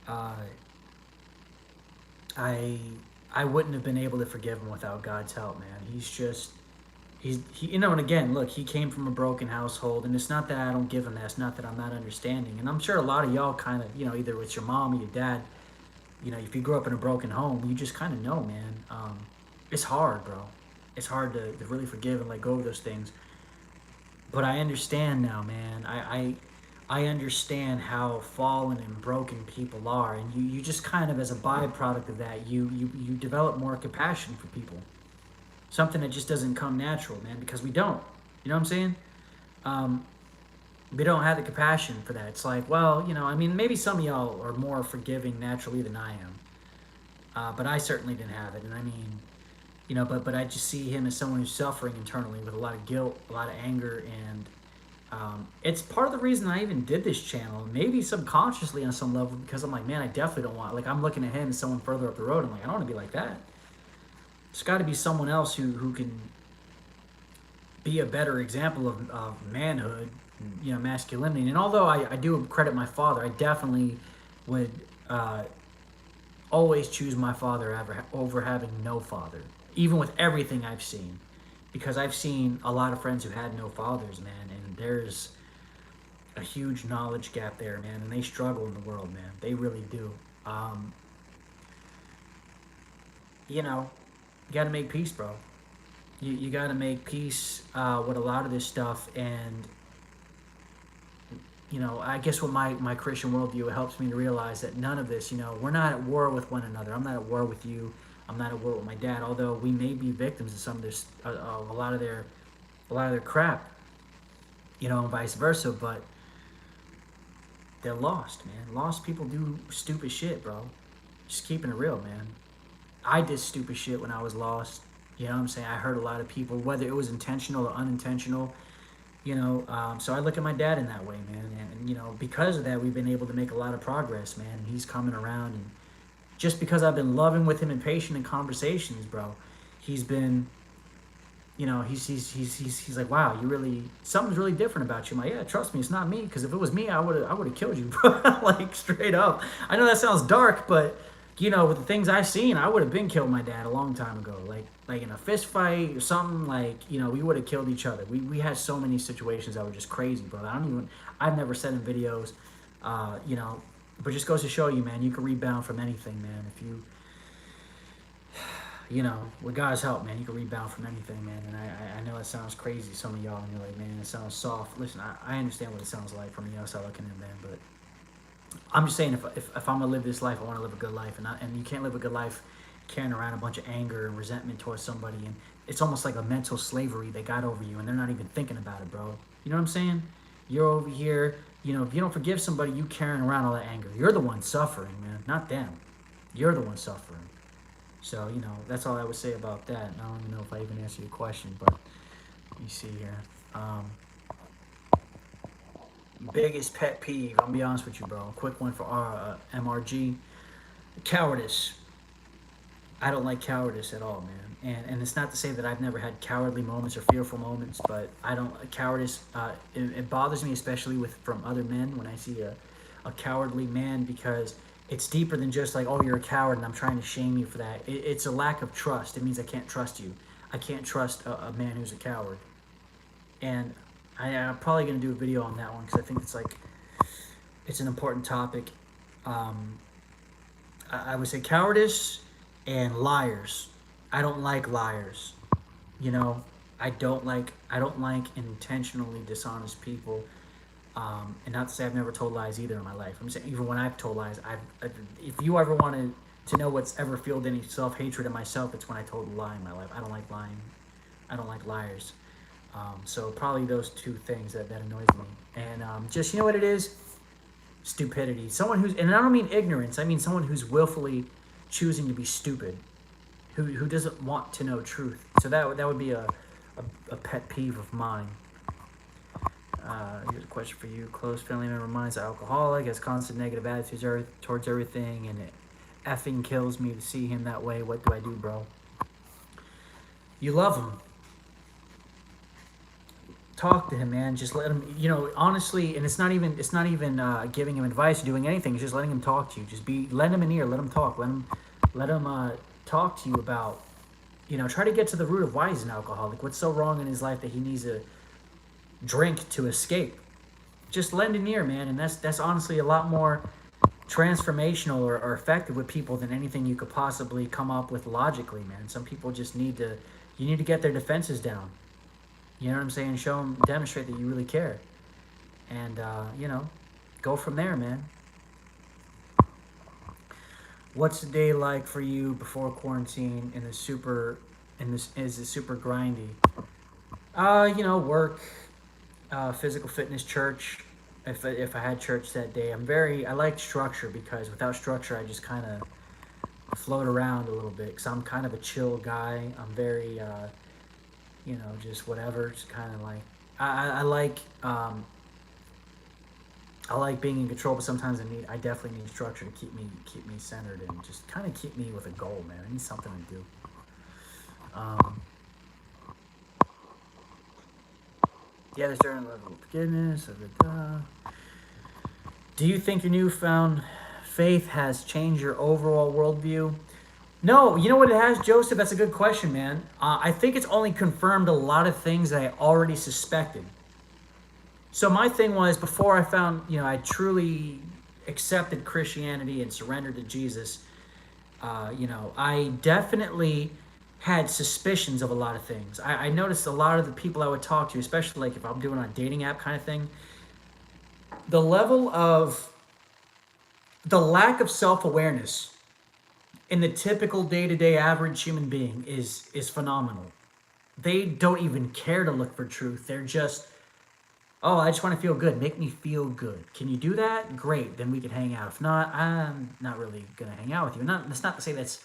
uh, I I wouldn't have been able to forgive him without God's help, man. And again, look, he came from a broken household, and it's not that I don't give him that. It's not that I'm not understanding, and I'm sure a lot of y'all kind of, either with your mom or your dad, if you grew up in a broken home, you just kind of know, man. It's hard, bro. It's hard to really forgive and let go of those things. But I understand now, man. I understand how fallen and broken people are, and you just kind of, as a byproduct of that, you develop more compassion for people. Something that just doesn't come natural, man, because we don't. You know what I'm saying? Um, we don't have the compassion for that. It's like, well, I mean, maybe some of y'all are more forgiving naturally than I am, but I certainly didn't have it. And I mean, but I just see him as someone who's suffering internally with a lot of guilt, a lot of anger, and it's part of the reason I even did this channel. Maybe subconsciously on some level, because I'm like, man, I definitely don't want. Like, I'm looking at him as someone further up the road. I'm like, I don't want to be like that. There's got to be someone else who can be a better example of manhood, masculinity. And although I do credit my father, I definitely would uh, always choose my father over having no father, even with everything I've seen. Because I've seen a lot of friends who had no fathers, man, and there's a huge knowledge gap there, man, and they struggle in the world, man. They really do. Um, you know, you got to make peace, bro. You got to make peace with a lot of this stuff, and I guess with my Christian worldview, it helps me to realize that none of this, we're not at war with one another. I'm not at war with you. I'm not at war with my dad. Although we may be victims of some of this, of a lot of their crap, and vice versa. But they're lost, man. Lost people do stupid shit, bro. Just keeping it real, man. I did stupid shit when I was lost. You know what I'm saying? I hurt a lot of people, whether it was intentional or unintentional. So I look at my dad in that way, man, and because of that, we've been able to make a lot of progress, man. He's coming around, and just because I've been loving with him and patient in conversations, bro, he's been, he's like, wow, something's really different about you. I'm like, yeah, trust me, it's not me, because if it was me, I would have killed you, bro. Like, straight up. I know that sounds dark, but with the things I've seen, I would have been killed my dad a long time ago. Like in a fist fight or something, like, we would have killed each other. We had so many situations that were just crazy, bro. I've never said in videos, but just goes to show you, man, you can rebound from anything, man. If with God's help, man, you can rebound from anything, man. And I know it sounds crazy to some of y'all, and you're like, man, it sounds soft. Listen, I understand what it sounds like from the outside looking in, man, but I'm just saying, if I'm gonna live this life, I want to live a good life, and you can't live a good life carrying around a bunch of anger and resentment towards somebody, and it's almost like a mental slavery they got over you, and they're not even thinking about it, bro. You know what I'm saying? You're over here, if you don't forgive somebody, you carrying around all that anger. You're the one suffering, man, not them. You're the one suffering. So that's all I would say about that. And I don't even know if I even answered your question, but let me see here. Biggest pet peeve, I'm gonna be honest with you, bro. Quick one for MRG. Cowardice. I don't like cowardice at all, man. And it's not to say that I've never had cowardly moments or fearful moments, but I don't cowardice. It bothers me, especially from other men, when I see a cowardly man, because it's deeper than just like, oh, you're a coward and I'm trying to shame you for that. It's a lack of trust. It means I can't trust you. I can't trust a man who's a coward. And I'm probably going to do a video on that one, because I think it's an important topic. I would say cowardice and liars. I don't like liars. I don't like intentionally dishonest people. And not to say I've never told lies either in my life. I'm saying even when I've told lies, if you ever wanted to know what's ever fueled any self-hatred in myself, it's when I told a lie in my life. I don't like lying. I don't like liars. So probably those two things that annoys me. And just, you know what it is? Stupidity. Someone who's, and I don't mean ignorance, I mean someone who's willfully choosing to be stupid, who doesn't want to know truth. So that would be a pet peeve of mine. Here's a question for you. Close family member of mine is an alcoholic, has constant negative attitudes towards everything, and it effing kills me to see him that way. What do I do, bro? You love him. Talk to him, man. Just let him, honestly, and it's not even giving him advice or doing anything. It's just letting him talk to you. Just lend him an ear, let him talk, let him talk to you about, try to get to the root of why he's an alcoholic. What's so wrong in his life that he needs a drink to escape? Just lend an ear, man, and that's honestly a lot more transformational or effective with people than anything you could possibly come up with logically, man. Some people just you need to get their defenses down. You know what I'm saying? Show them, demonstrate that you really care. And, go from there, man. What's the day like for you before quarantine is it super grindy? Work, physical fitness, church. If I had church that day, I like structure, because without structure, I just kind of float around a little bit, because I'm kind of a chill guy. I'm very, just whatever. Just kind of like, I like being in control, but sometimes I definitely need structure to keep me centered and just kind of keep me with a goal, man. I need something to do. There's certain level of forgiveness. Do you think your newfound faith has changed your overall worldview? No, you know what it has, Joseph? That's a good question, man. I think it's only confirmed a lot of things that I already suspected. So my thing was, before I found, I truly accepted Christianity and surrendered to Jesus, I definitely had suspicions of a lot of things. I noticed a lot of the people I would talk to, especially like if I'm doing a dating app kind of thing, the lack of self-awareness in the typical day-to-day average human being is phenomenal. They don't even care to look for truth. They're just, oh, I just want to feel good. Make me feel good. Can you do that? Great. Then we can hang out. If not, I'm not really going to hang out with you. That's not to say that's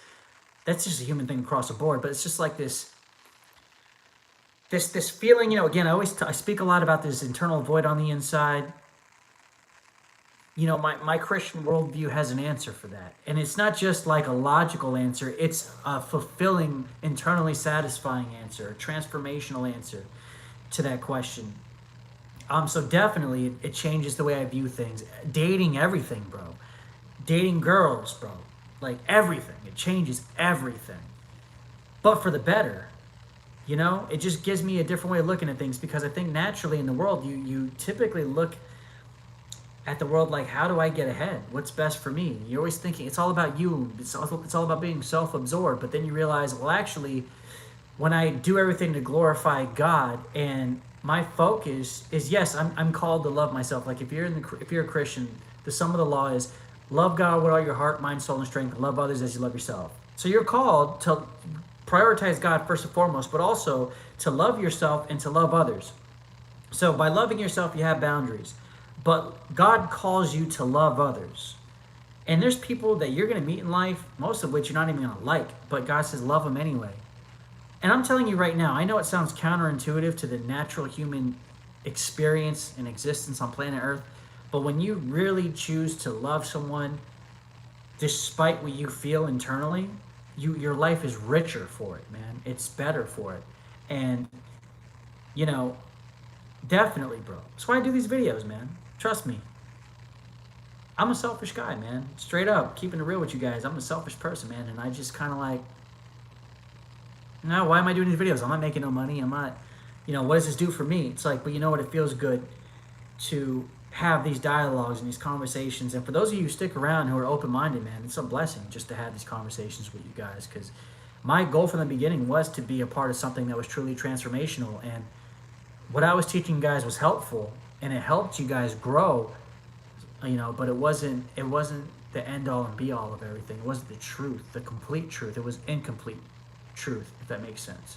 just a human thing across the board, but it's just like this feeling, again, I speak a lot about this internal void on the inside. My Christian worldview has an answer for that. And it's not just like a logical answer. It's a fulfilling, internally satisfying answer, a transformational answer to that question. So definitely it changes the way I view things. Dating, everything, bro. Dating girls, bro. Like everything. It changes everything. But for the better. It just gives me a different way of looking at things, because I think naturally in the world, you typically look at the world like, how do I get ahead? What's best for me? You're always thinking it's all about you. It's all about being self-absorbed. But then you realize, well, actually, when I do everything to glorify God, and my focus is, yes, I'm called to love myself. Like if you're a Christian, the sum of the law is love God with all your heart, mind, soul, and strength. Love others as you love yourself. So you're called to prioritize God first and foremost, but also to love yourself and to love others. So by loving yourself, you have boundaries. But God calls you to love others. And there's people that you're going to meet in life, most of which you're not even going to like, but God says love them anyway. And I'm telling you right now, I know it sounds counterintuitive to the natural human experience and existence on planet Earth, but when you really choose to love someone despite what you feel internally, your life is richer for it, man. It's better for it. And, definitely, bro. That's why I do these videos, man. Trust me. I'm a selfish guy, man. Straight up, keeping it real with you guys. I'm a selfish person, man. And I just kind of like, why am I doing these videos? I'm not making no money. I'm not, what does this do for me? It's like, but you know what? It feels good to have these dialogues and these conversations. And for those of you who stick around who are open-minded, man, it's a blessing just to have these conversations with you guys. Because my goal from the beginning was to be a part of something that was truly transformational. And what I was teaching you guys was helpful, and it helped you guys grow, but it wasn't the end all and be all of everything. It wasn't the truth, the complete truth. It was incomplete truth, if that makes sense.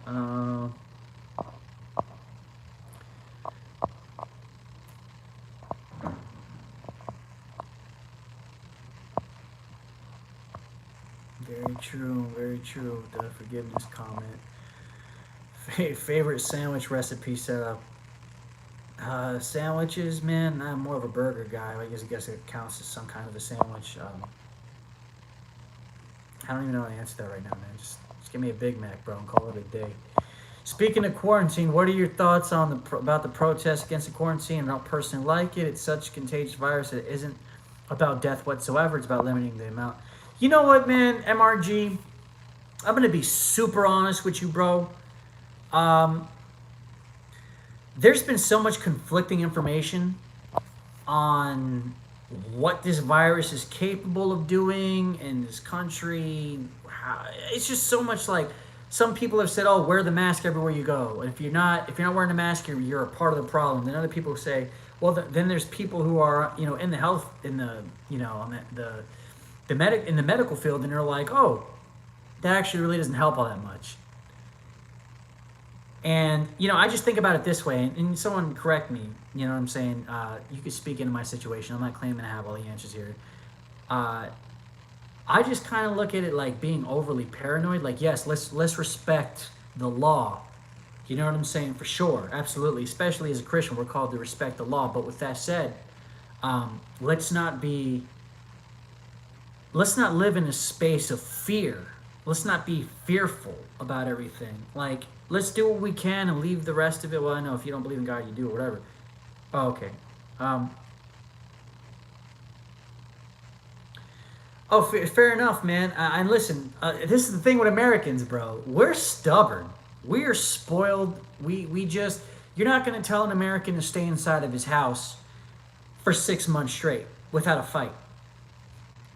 Uh, very true, very true. The forgiveness comment. Favorite sandwich recipe setup. Sandwiches, man. I'm more of a burger guy. I guess it counts as some kind of a sandwich. I don't even know how to answer that right now, man. Just give me a Big Mac, bro, and call it a day. Speaking of quarantine, what are your thoughts on about the protests against the quarantine? I don't personally like it. It's such a contagious virus that it isn't about death whatsoever. It's about limiting the amount. You know what, man? MRG, I'm gonna be super honest with you, bro. Um, there's been so much conflicting information on what this virus is capable of doing in this country. It's just so much like some people have said, "Oh, wear the mask everywhere you go," and if you're not wearing a mask, you're a part of the problem. Then other people say, "Well, then there's people who are in the health in the on in the medical field, and they're like, oh, that actually really doesn't help all that much." And I just think about it this way, and someone correct me. You know what I'm saying? You could speak into my situation. I'm not claiming to have all the answers here. Uh, I just kind of look at it like being overly paranoid. Like, yes, let's respect the law. You know what I'm saying? For sure, absolutely. Especially as a Christian, we're called to respect the law. But with that said, let's not live in a space of fear. Let's not be fearful about everything. Like, let's do what we can and leave the rest of it. Well, I know if you don't believe in God, you do, or whatever. Oh, okay. Um, fair enough, man. And listen, this is the thing with Americans, bro. We're stubborn. We are spoiled. We just, you're not going to tell an American to stay inside of his house for 6 months straight without a fight.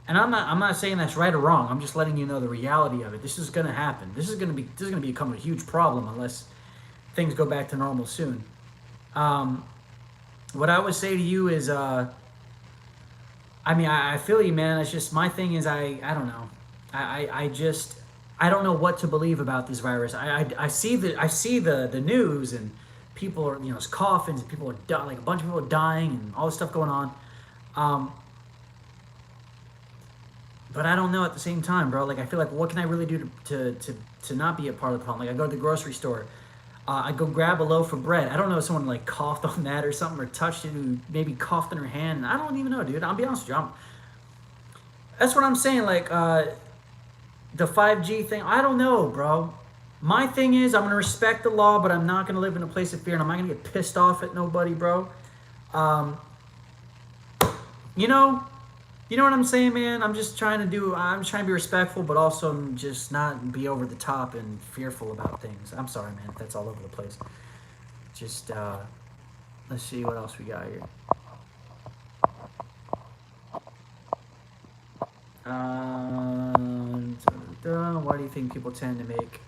And I'm not saying that's right or wrong. I'm just letting you know the reality of it. This is going to happen. This is going to become a huge problem unless things go back to normal soon. What I would say to you is, I mean, I feel you, man. It's just my thing is I don't know. I don't know what to believe about this virus. I see the news and people are it's coffins and people are like a bunch of people are dying and all this stuff going on. But I don't know at the same time, bro. Like, I feel like, what can I really do to not be a part of the problem? Like, I go to the grocery store. I go grab a loaf of bread. I don't know if someone, like, coughed on that or something or touched it, who maybe coughed in her hand. I don't even know, dude. I'll be honest with you. That's what I'm saying. Like, the 5G thing, I don't know, bro. My thing is, I'm going to respect the law, but I'm not going to live in a place of fear, and I'm not going to get pissed off at nobody, bro. You know... You know what I'm saying, man? I'm trying to be respectful, but also just not be over the top and fearful about things. I'm sorry, man, if that's all over the place. Just, let's see what else we got here. Why do you think people tend to make...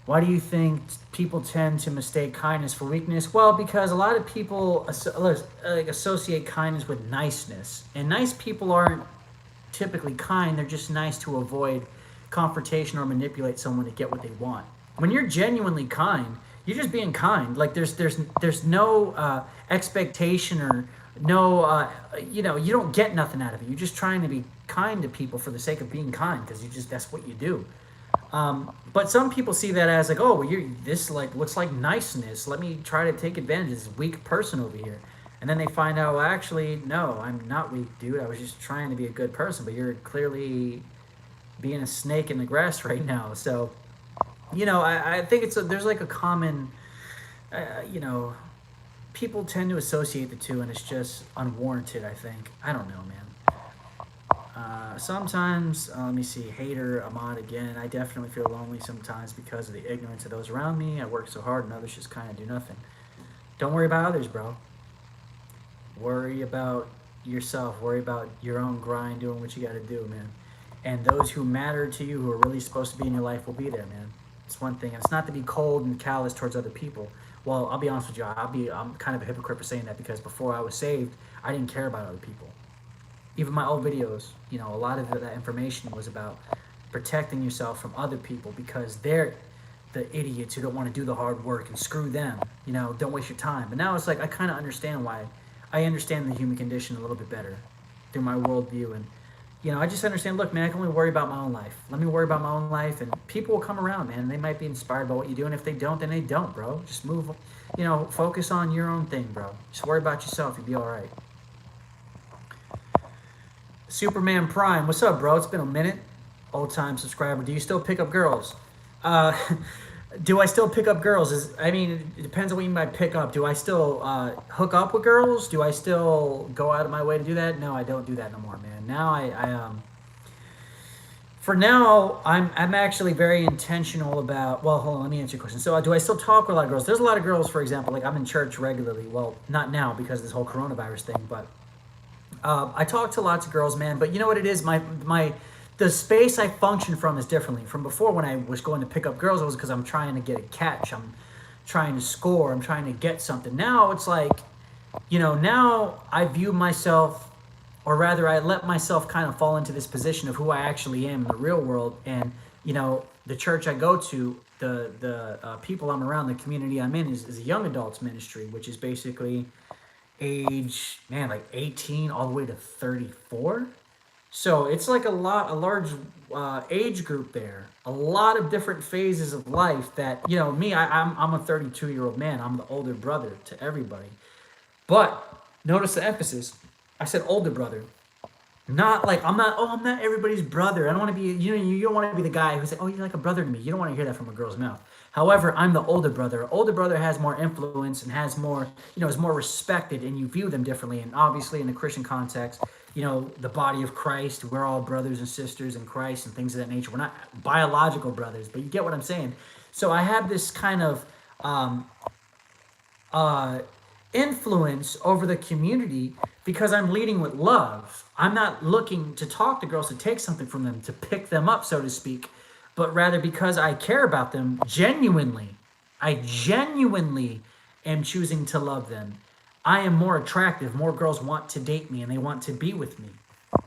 Why do you think people tend to mistake kindness for weakness? Well, because a lot of people associate kindness with niceness. And nice people aren't typically kind. They're just nice to avoid confrontation or manipulate someone to get what they want. When you're genuinely kind, you're just being kind. Like, there's no expectation or no, you don't get nothing out of it. You're just trying to be kind to people for the sake of being kind because that's what you do. But some people see that as like, oh, well, this like looks like niceness. Let me try to take advantage of this weak person over here. And then they find out, well, actually, no, I'm not weak, dude. I was just trying to be a good person, but you're clearly being a snake in the grass right now. So, I think there's like a common, people tend to associate the two, and it's just unwarranted, I think. I don't know, man. Sometimes, let me see, hater Ahmad again. I definitely feel lonely sometimes because of the ignorance of those around me. I work so hard and others just kind of do nothing. Don't worry about others, bro. Worry about yourself. Worry about your own grind, doing what you got to do, man. And those who matter to you, who are really supposed to be in your life, will be there, man. It's one thing. And it's not to be cold and callous towards other people. Well, I'll be honest with you. I'm kind of a hypocrite for saying that because before I was saved, I didn't care about other people. Even my old videos, a lot of that information was about protecting yourself from other people because the idiots who don't want to do the hard work and screw them. You know, don't waste your time. But now it's like I kind of understand why. I understand the human condition a little bit better through my worldview, and I just understand. Look, man, I can only worry about my own life. Let me worry about my own life, and people will come around, man. They might be inspired by what you do, and if they don't, then they don't, bro. Just move. Focus on your own thing, bro. Just worry about yourself. You'll be all right. Superman Prime, what's up, bro? It's been a minute. Old time subscriber. Do you still pick up girls? Uh, do I still pick up girls? It depends on what you mean by pick up. Do I still hook up with girls? Do I still go out of my way to do that? No, I don't do that no more, man. Now for now, I'm actually very intentional about. Well, hold on, let me answer your question. So, do I still talk with a lot of girls? There's a lot of girls, for example. Like I'm in church regularly. Well, not now because of this whole coronavirus thing, but I talk to lots of girls, man. But you know what it is? The space I function from is differently. From before, when I was going to pick up girls, it was because I'm trying to get a catch. I'm trying to score. I'm trying to get something. Now it's like, now I view myself, or rather, I let myself kind of fall into this position of who I actually am in the real world. And the church I go to, the people I'm around, the community I'm in is a young adults ministry, which is basically age, man, like 18 all the way to 34. So it's like a large age group there. A lot of different phases of life that, me, I'm a 32-year-old man. I'm the older brother to everybody. But notice the emphasis. I said older brother. Not like I'm not everybody's brother. I don't want to be, you don't want to be the guy who's like, oh, you're like a brother to me. You don't want to hear that from a girl's mouth. However, I'm the older brother. Older brother has more influence and has more, is more respected, and you view them differently. And obviously in the Christian context, the body of Christ, we're all brothers and sisters in Christ and things of that nature. We're not biological brothers, but you get what I'm saying. So I have this kind of influence over the community because I'm leading with love. I'm not looking to talk to girls to take something from them, to pick them up, so to speak, but rather because I care about them genuinely. I genuinely am choosing to love them. I am more attractive. More girls want to date me and they want to be with me.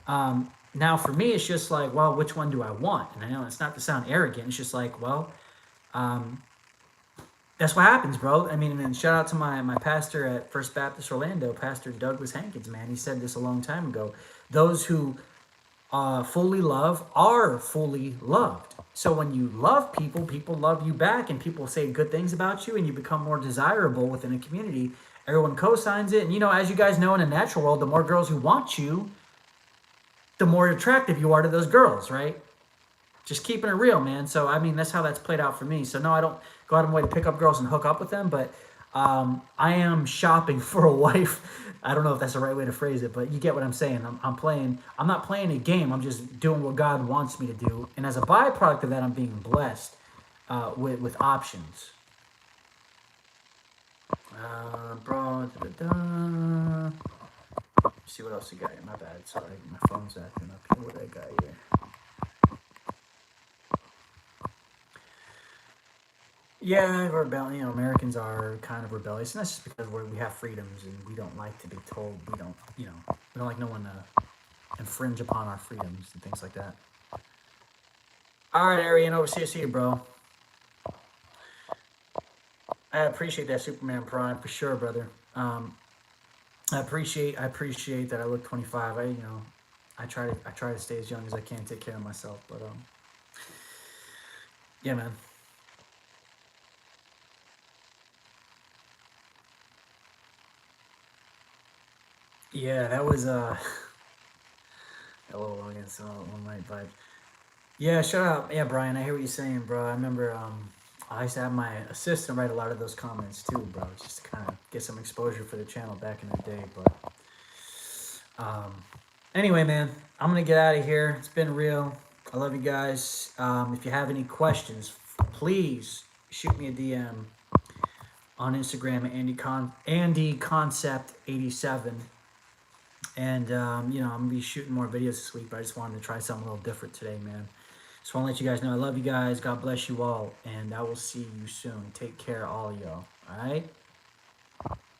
Now for me, it's just like, well, which one do I want? And I know it's not to sound arrogant. It's just like, well, that's what happens, bro. I mean, and then shout out to my pastor at First Baptist Orlando, Pastor Douglas Hankins, man. He said this a long time ago. Those who fully love are fully loved. So when you love people, people love you back, and people say good things about you, and you become more desirable within a community. Everyone co-signs it. And, as you guys know, in a natural world, the more girls who want you, the more attractive you are to those girls, right? Just keeping it real, man. So, that's how that's played out for me. So, no, I don't go out of my way to pick up girls and hook up with them, but I am shopping for a wife. I don't know if that's the right way to phrase it, but you get what I'm saying. I'm not playing a game. I'm just doing what God wants me to do. And as a byproduct of that, I'm being blessed with options. Bro, see what else you got here. My bad. Sorry, my phone's acting up here. What I got here? Yeah, rebellion. Americans are kind of rebellious, and that's just because we have freedoms, and we don't like to be told. We don't like no one to infringe upon our freedoms and things like that. All right, Arian, overseas to you, bro. I appreciate that, Superman Prime, for sure, brother. I appreciate that I look 25. I try to stay as young as I can, take care of myself, but yeah, man. Yeah, that was a little against one night vibe. Yeah, shut up. Yeah, Brian, I hear what you're saying, bro. I remember I used to have my assistant write a lot of those comments too, bro, just to kind of get some exposure for the channel back in the day. But anyway, man, I'm gonna get out of here. It's been real. I love you guys. If you have any questions, please shoot me a DM on Instagram at AndyConcept87. And, I'm going to be shooting more videos this week, but I just wanted to try something a little different today, man. Just want to let you guys know I love you guys. God bless you all, and I will see you soon. Take care, all y'all. All right?